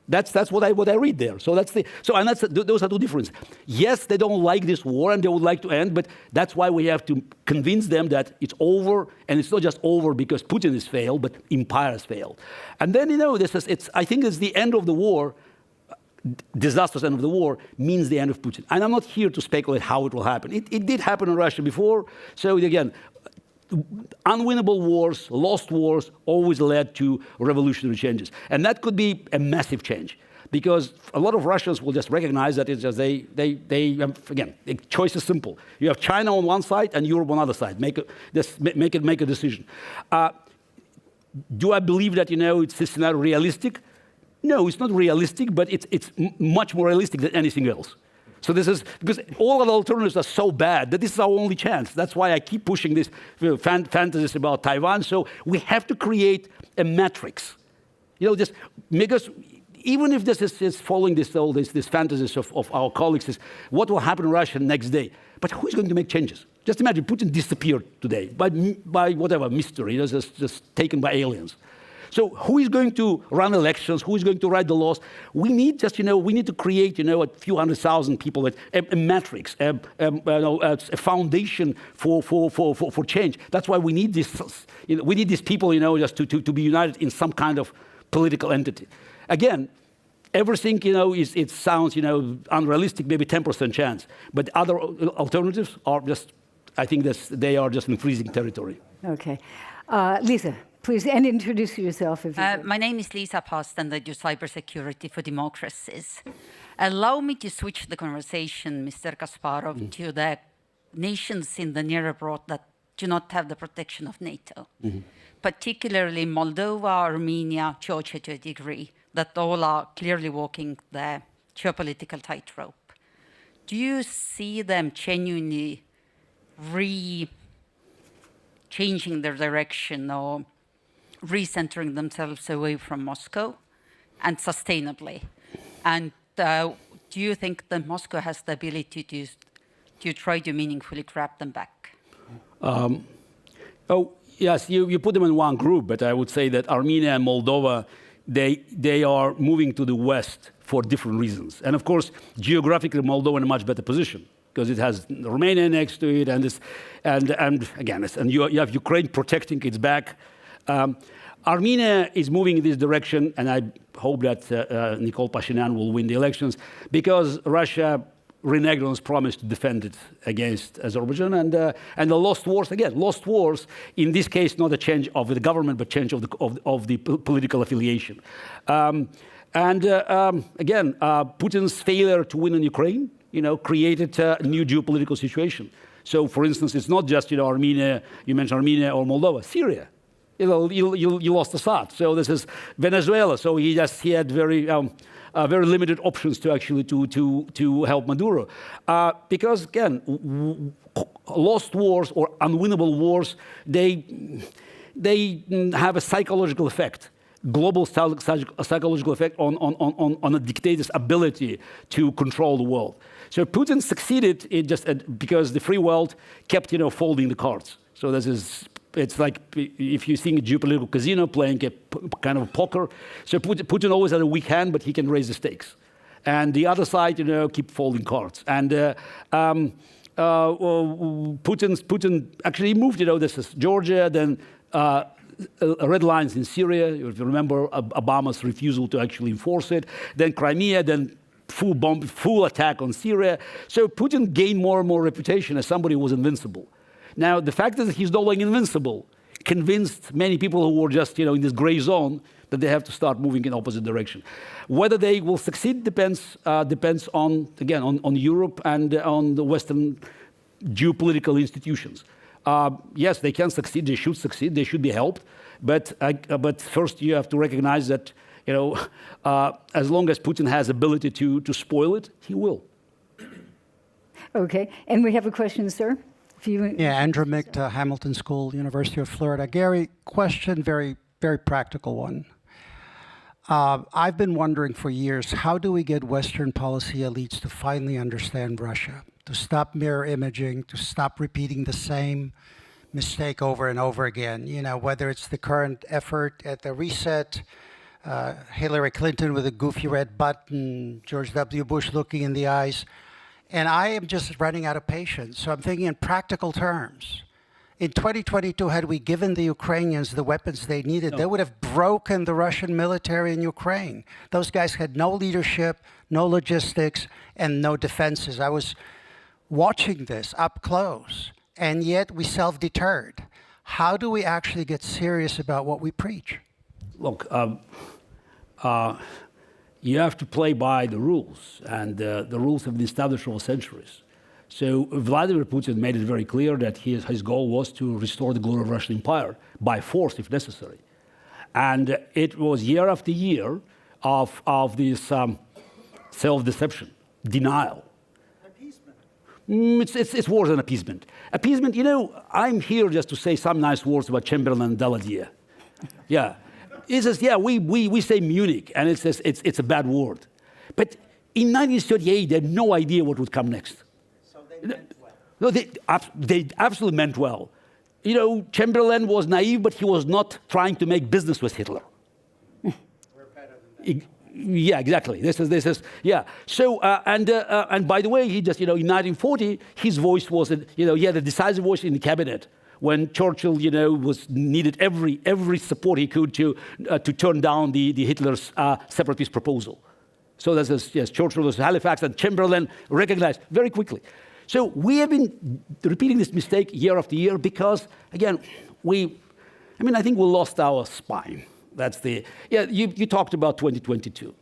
That's what I read there. So those are two differences. Yes, they don't like this war and they would like to end, but that's why we have to convince them that it's over, and it's not just over because Putin has failed, but empire has failed. And then I think it's the end of the war. Disastrous end of the war means the end of Putin. And I'm not here to speculate how it will happen. It did happen in Russia before. So again, unwinnable wars, lost wars, always led to revolutionary changes. And that could be a massive change because a lot of Russians will just recognize that it's just again, the choice is simple. You have China on one side and Europe on the other side. Make a decision. Do I believe that, it's this scenario realistic? No, it's not realistic, but it's much more realistic than anything else. So this is because all other alternatives are so bad that this is our only chance. That's why I keep pushing this fantasies about Taiwan. So we have to create a matrix. Just because even if this is following this fantasies of our colleagues, is what will happen in Russia next day. But who is going to make changes? Just imagine Putin disappeared today by whatever mystery, just taken by aliens. So who is going to run elections? Who is going to write the laws? We need we need to create, a few 100,000 people, a matrix, a foundation for change. That's why we need this. We need these people, just to be united in some kind of political entity. Again, everything, it sounds, unrealistic, maybe 10% chance. But other alternatives are just, I think they are just in freezing territory. Okay. Lisa. Please, and introduce yourself. If you my name is Lisa Past, and I do cybersecurity for democracies. Allow me to switch the conversation, Mr. Kasparov, to the nations in the near abroad that do not have the protection of NATO, particularly Moldova, Armenia, Georgia to a degree, that all are clearly walking the geopolitical tightrope. Do you see them genuinely changing their direction or recentering themselves away from Moscow and sustainably? And do you think that Moscow has the ability to try to meaningfully grab them back? Yes, you put them in one group, but I would say that Armenia and Moldova, they are moving to the west for different reasons. And of course, geographically, Moldova in a much better position because it has Romania next to it, and you have Ukraine protecting its back. Armenia is moving in this direction, and I hope that Nikol Pashinyan will win the elections because Russia reneged on its promise to defend it against Azerbaijan, and the lost wars again. Lost wars in this case, not a change of the government, but change of the political affiliation. Again, Putin's failure to win in Ukraine, created a new geopolitical situation. So, for instance, it's not just Armenia. You mentioned Armenia or Moldova, Syria. You lost Assad. So this is Venezuela. So he had very limited options to actually to help Maduro, because again, lost wars or unwinnable wars, they have a psychological effect, global psychological effect on a dictator's ability to control the world. So Putin succeeded in because the free world kept folding the cards. So it's like if you're seeing a geopolitical casino playing a kind of poker. So Putin always had a weak hand, but he can raise the stakes. And the other side, keep folding cards. And Putin actually moved, this is Georgia, then red lines in Syria. If you remember Obama's refusal to actually enforce it. Then Crimea, then full attack on Syria. So Putin gained more and more reputation as somebody who was invincible. Now, the fact that he's no longer invincible convinced many people who were just, in this gray zone that they have to start moving in opposite direction. Whether they will succeed depends on, again, on Europe and on the Western geopolitical institutions. Yes, they can succeed. They should be helped. But first, you have to recognize that, as long as Putin has ability to spoil it, he will. Okay, and we have a question, sir. Andrew Mick, Hamilton School, University of Florida. Gary, question, very, very practical one. I've been wondering for years, how do we get Western policy elites to finally understand Russia, to stop mirror imaging, to stop repeating the same mistake over and over again? Whether it's the current effort at the reset, Hillary Clinton with a goofy red button, George W. Bush looking in the eyes. And I am just running out of patience. So I'm thinking in practical terms. In 2022, had we given the Ukrainians the weapons they needed, they would have broken the Russian military in Ukraine. Those guys had no leadership, no logistics, and no defenses. I was watching this up close, and yet we self-deterred. How do we actually get serious about what we preach? Look, you have to play by the rules, and the rules have been established over centuries. So Vladimir Putin made it very clear that his goal was to restore the glory of Russian Empire by force, if necessary. And it was year after year of this self-deception, denial. Appeasement. It's worse than appeasement. Appeasement, I'm here just to say some nice words about Chamberlain and Daladier. Yeah. He says, we say Munich, and it says it's a bad word. But in 1938, they had no idea what would come next. So they meant well. No, they absolutely meant well. Chamberlain was naive, but he was not trying to make business with Hitler. We're better than that. Yeah, exactly. This is yeah. So and by the way, he just in 1940, his voice was he had a decisive voice in the cabinet. When Churchill, needed every support he could to turn down the Hitler's separatist proposal. So yes, Churchill was Halifax, and Chamberlain recognized very quickly. So we have been repeating this mistake year after year because, again, I think we lost our spine. That's you talked about 2022.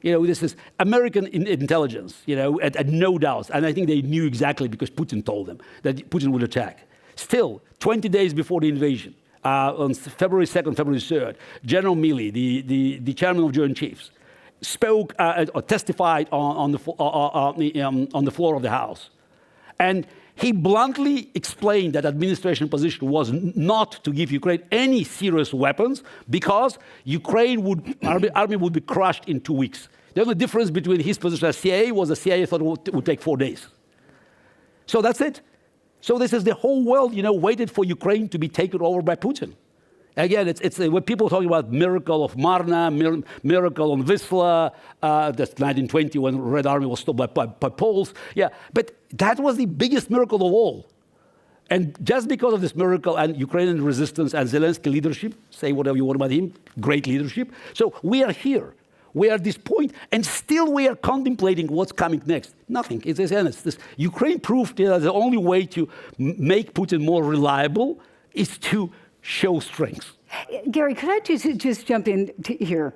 This is American intelligence, had no doubts, and I think they knew exactly because Putin told them that Putin would attack. Still, 20 days before the invasion, on February 2nd, February 3rd, General Milley, the chairman of Joint Chiefs, spoke or testified on the floor of the House. And he bluntly explained that administration position was not to give Ukraine any serious weapons because army would be crushed in 2 weeks. The only difference between his position as CIA was the CIA thought it would take 4 days. So that's it. So this is the whole world, waited for Ukraine to be taken over by Putin. Again, it's when people are talking about miracle of Marna, miracle on Wisla, that's 1920 when Red Army was stopped by Poles. Yeah, but that was the biggest miracle of all. And just because of this miracle and Ukrainian resistance and Zelensky leadership, say whatever you want about him, great leadership. So we are here. We are at this point, and still we are contemplating what's coming next. Nothing. It's this. Ukraine proved that the only way to make Putin more reliable is to show strength. Gary, could I just jump in here?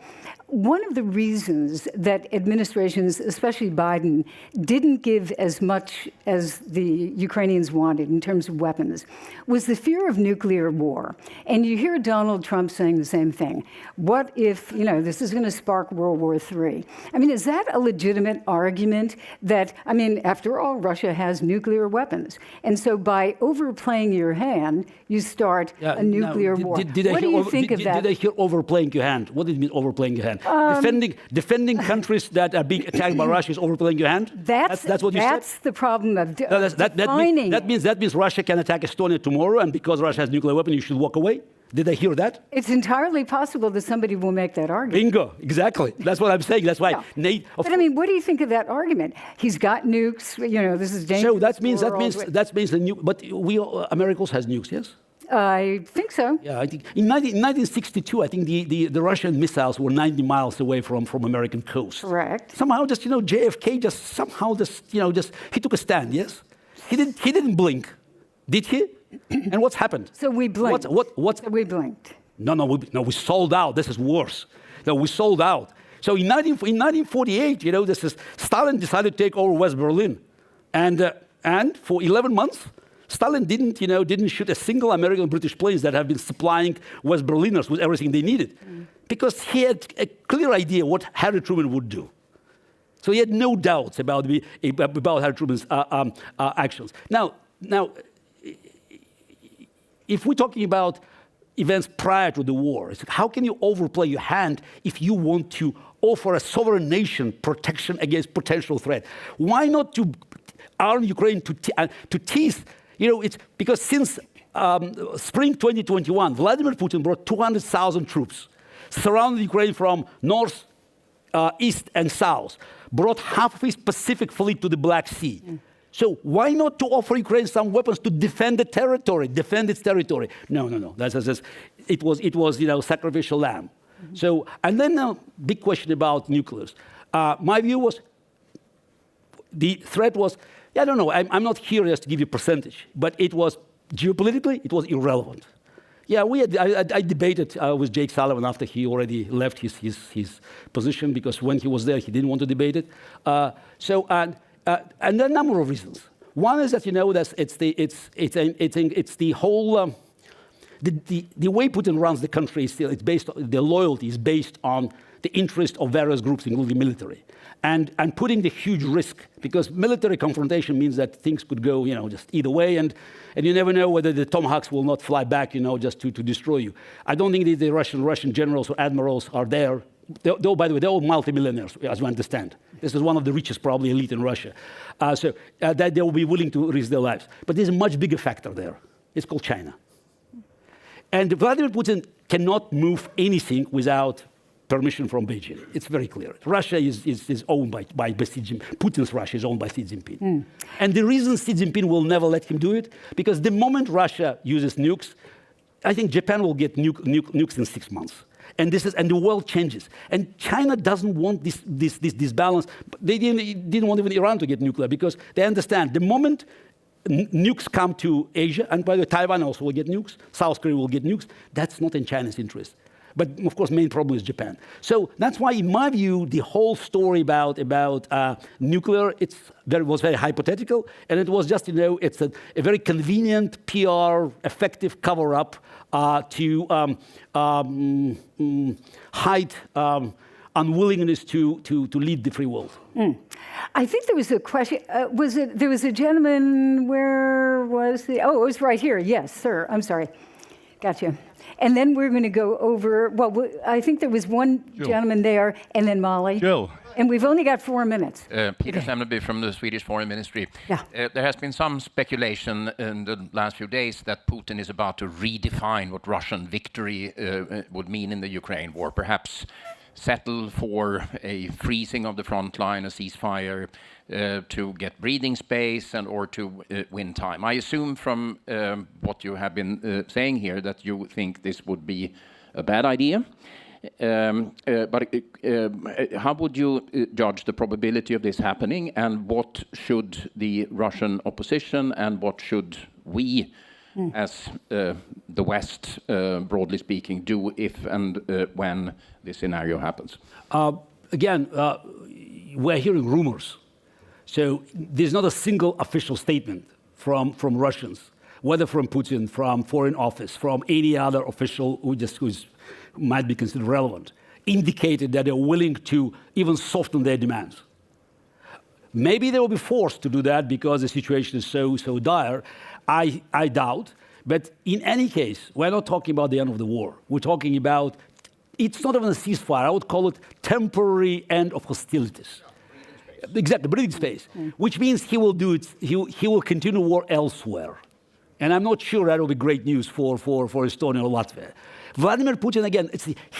One of the reasons that administrations, especially Biden, didn't give as much as the Ukrainians wanted in terms of weapons was the fear of nuclear war. And you hear Donald Trump saying the same thing. What if, this is going to spark World War III? I mean, is that a legitimate argument that, after all, Russia has nuclear weapons. And so by overplaying your hand, you start a nuclear war. What do you think of that? Did I hear overplaying your hand? What did it mean overplaying your hand? Defending countries that are being attacked by Russia is overplaying your hand? That's what you said? That's the problem of defining. That means Russia can attack Estonia tomorrow, and because Russia has nuclear weapons, you should walk away? Did I hear that? It's entirely possible that somebody will make that argument. Bingo, exactly. That's what I'm saying. That's why Nate... But what do you think of that argument? He's got nukes, this is dangerous. So that means the nuke... But America has nukes, yes? I think so. Yeah, I think in 1962, I think the Russian missiles were 90 miles away from American coast. Correct. Somehow, JFK he took a stand. Yes, he didn't blink, did he? And what's happened? So we blinked. So we blinked. No, we sold out. This is worse. No, we sold out. So in 1948, Stalin decided to take over West Berlin, and for 11 months. Stalin didn't shoot a single American British planes that have been supplying West Berliners with everything they needed, because he had a clear idea what Harry Truman would do. So he had no doubts about Harry Truman's actions. Now, if we're talking about events prior to the war, how can you overplay your hand if you want to offer a sovereign nation protection against potential threat? Why not to arm Ukraine to tease? It's because since spring 2021, Vladimir Putin brought 200,000 troops, surrounded Ukraine from north, east, and south, brought half of his Pacific fleet to the Black Sea. So why not to offer Ukraine some weapons to defend its territory? No. It was sacrificial lamb. So, and then a big question about nuclears. My view was the threat was. I don't know. I'm not here just to give you a percentage, but it was geopolitically, it was irrelevant. Yeah, I debated with Jake Sullivan after he already left his position, because when he was there, he didn't want to debate it. And there are a number of reasons. One is that that it's the whole the way Putin runs the country is still the loyalty is based on the interest of various groups, including military. And putting the huge risk, because military confrontation means that things could go, just either way, and you never know whether the Tomahawks will not fly back, just to destroy you. I don't think the Russian generals or admirals are there. Though, by the way, they're all multimillionaires, as you understand. This is one of the richest, probably, elite in Russia. So that they will be willing to risk their lives. But there's a much bigger factor there. It's called China. And Vladimir Putin cannot move anything without permission from Beijing. It's very clear. Russia is owned by Xi Jinping. Putin's Russia is owned by Xi Jinping. And the reason Xi Jinping will never let him do it, because the moment Russia uses nukes, I think Japan will get nukes in 6 months. And the world changes. And China doesn't want this balance. They didn't want even Iran to get nuclear, because they understand the moment nukes come to Asia, and by the way, Taiwan also will get nukes, South Korea will get nukes, that's not in China's interest. But of course, main problem is Japan. So that's why, in my view, the whole story about nuclear was very hypothetical, and it was just it's a very convenient PR, effective cover-up to hide unwillingness to lead the free world. I think there was a question. There was a gentleman. Where was the? Oh, it was right here. Yes, sir. I'm sorry. Gotcha. And then we're going to go over, well, I think there was one gentleman there, and then Molly. Jill. And we've only got 4 minutes. Peter Semneby from the Swedish Foreign Ministry. Yeah. There has been some speculation in the last few days that Putin is about to redefine what Russian victory would mean in the Ukraine war, perhaps settle for a freezing of the front line, a ceasefire, to get breathing space and or to win time. I assume from what you have been saying here that you think this would be a bad idea. But how would you judge the probability of this happening, and what should the Russian opposition and what should we as the West, broadly speaking, do if and when this scenario happens? Again, we're hearing rumors. So there's not a single official statement from Russians, whether from Putin, from Foreign Office, from any other official who might be considered relevant, indicated that they're willing to even soften their demands. Maybe they will be forced to do that because the situation is so dire. I doubt. But in any case, we're not talking about the end of the war. We're talking about, it's not even a ceasefire. I would call it temporary end of hostilities. Exactly, breathing space, which means he will do it. He will continue war elsewhere, and I'm not sure that will be great news for Estonia or Latvia. Vladimir Putin again.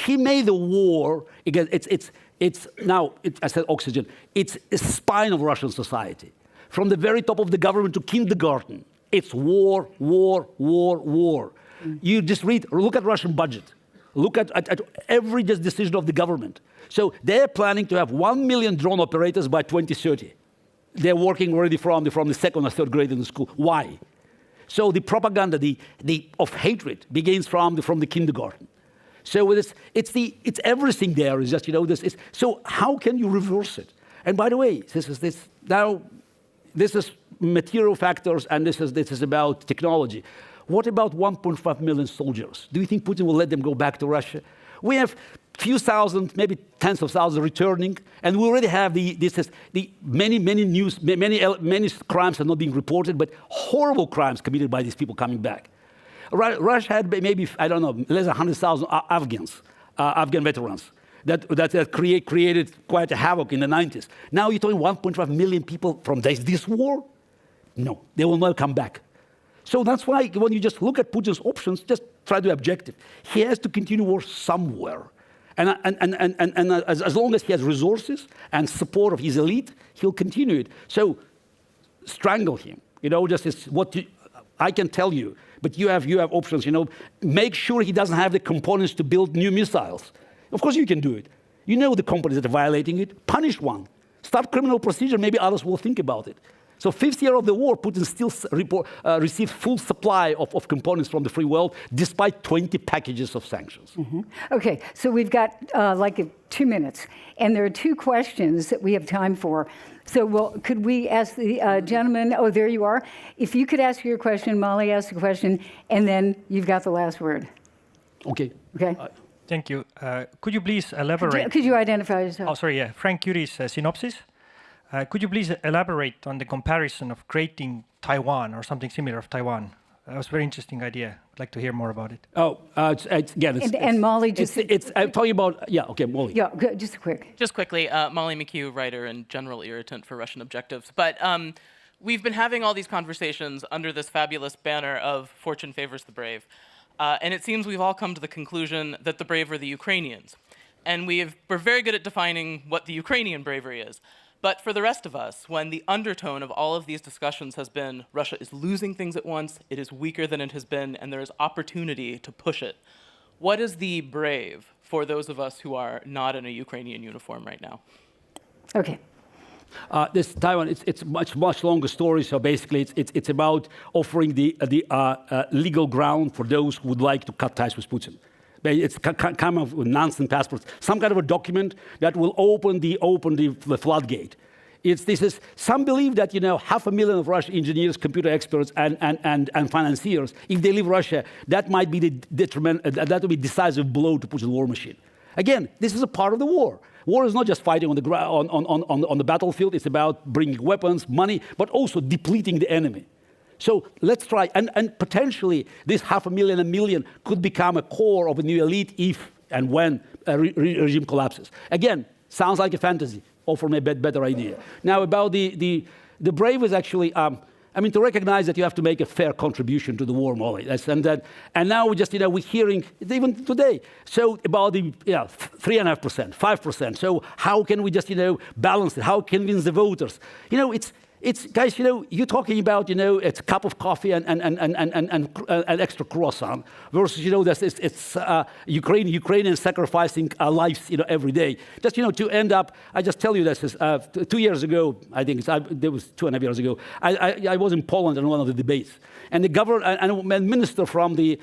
He made the war again. I said oxygen. It's a spine of Russian society, from the very top of the government to kindergarten. It's war, war, war, war. You just look at Russian budget. Look at every decision of the government. So they're planning to have 1 million drone operators by 2030. They're working already from the second or third grade in the school. Why? So the propaganda of hatred begins from the kindergarten. So it's everything there is just this. So how can you reverse it? And by the way, this is material factors, and this is about technology. What about 1.5 million soldiers? Do you think Putin will let them go back to Russia? We have few thousand, maybe tens of thousands returning, and we already have many crimes are not being reported, but horrible crimes committed by these people coming back. Russia had maybe, I don't know, less than 100,000 Afghan veterans that created quite a havoc in the 90s. Now you're talking 1.5 million people from this war? No, they will not come back. So that's why when you just look at Putin's options, just try to be objective. He has to continue war somewhere. And as long as he has resources and support of his elite, he'll continue it. So strangle him. Just is what I can tell you. But you have options. Make sure he doesn't have the components to build new missiles. Of course you can do it. The companies that are violating it. Punish one. Start criminal procedure. Maybe others will think about it. So 5th year of the war, Putin still received full supply of components from the free world, despite 20 packages of sanctions. Mm-hmm. Okay, so we've got 2 minutes, and there are 2 questions that we have time for. So could we ask the gentleman, oh, there you are. If you could ask your question, Molly ask the question, and then you've got the last word. Okay. Okay. Thank you. Could you please elaborate? Could you identify yourself? Oh, sorry, yeah. Frank Curies, Synopsis. Could you please elaborate on the comparison of creating Taiwan or something similar of Taiwan? That was a very interesting idea. I'd like to hear more about it. Oh, and Molly just... I'm talking about... Yeah, okay, Molly. Yeah, just quick. Just quickly, Molly McHugh, writer and general irritant for Russian objectives. But we've been having all these conversations under this fabulous banner of Fortune favors the brave. And it seems we've all come to the conclusion that the brave are the Ukrainians. And we're very good at defining what the Ukrainian bravery is. But for the rest of us, when the undertone of all of these discussions has been Russia is losing things at once, it is weaker than it has been, and there is opportunity to push it. What is the brave for those of us who are not in a Ukrainian uniform right now? Okay. This Taiwan, it's much longer story. So basically, it's about offering the legal ground for those who would like to cut ties with Putin. It's kind of nonsense passports, some kind of a document that will open the floodgate. Some believe that 500,000 of Russian engineers, computer experts, and financiers, if they leave Russia, that might be that will be decisive blow to Putin's war machine. Again, this is a part of the war. War is not just fighting on the on the battlefield. It's about bringing weapons, money, but also depleting the enemy. So let's try, and potentially this 500,000, 1 million could become a core of a new elite if and when a regime collapses. Again, sounds like a fantasy, offer me a better idea. Now about the brave is actually, to recognize that you have to make a fair contribution to the war, Molly. And now we just, we're hearing, even today, so about the 3.5%, 5%. So how can we just, balance it? How convince the voters? It's guys, you're talking about, it's a cup of coffee and an extra croissant versus, it's Ukrainians sacrificing lives, every day. Just, to end up, I just tell you this, 2 years ago, I think there was 2.5 years ago, I was in Poland in one of the debates, and the governor and minister from the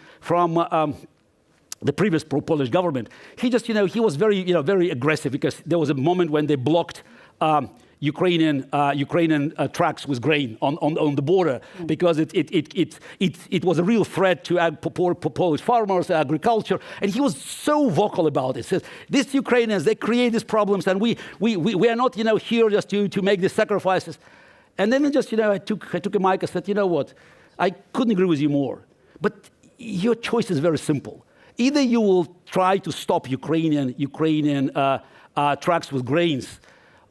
previous Polish government, he just, he was very, very aggressive because there was a moment when they blocked Ukrainian trucks with grain on the border because it was a real threat to Polish farmers, agriculture, and he was so vocal about it. He says, these Ukrainians, they create these problems, and we are not here just to make these sacrifices. And then just I took a mic and said, you know what, I couldn't agree with you more, but your choice is very simple. Either you will try to stop Ukrainian trucks with grains,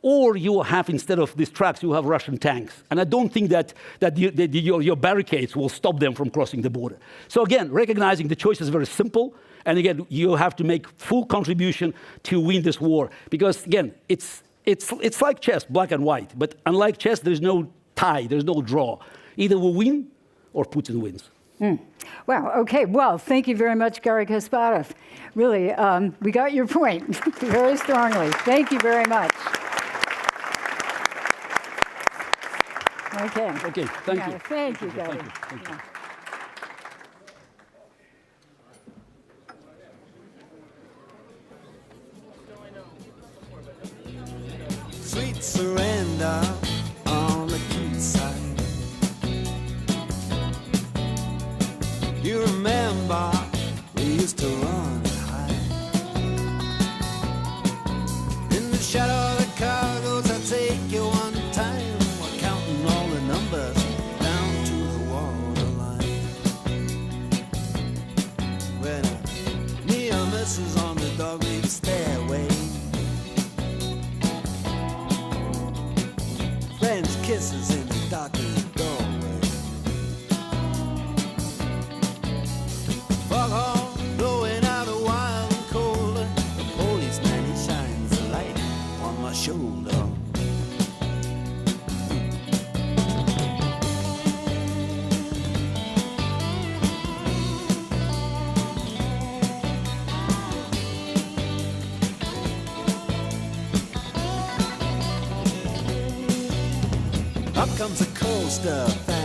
or you will have, instead of these trucks, you have Russian tanks. And I don't think that your barricades will stop them from crossing the border. So again, recognizing the choice is very simple. And again, you have to make full contribution to win this war. Because again, it's like chess, black and white. But unlike chess, there's no tie, there's no draw. Either we win or Putin wins. Wow, okay. Well, thank you very much, Garry Kasparov. Really, we got your point very strongly. Thank you very much. Okay. Okay, thank you. Thank you, Garry. Thank you. Sweet surrender on the quayside. You remember we used to run and hide. In the shadow of the cargoes, I'll take you one time. We're counting all the numbers down to the waterline. When near misses on the dog-leaf stairway, French kisses in the darkened doorway. Foghorn blowing out a wild and cold. The policeman, he shines a light on my shoulder. Up comes a coaster.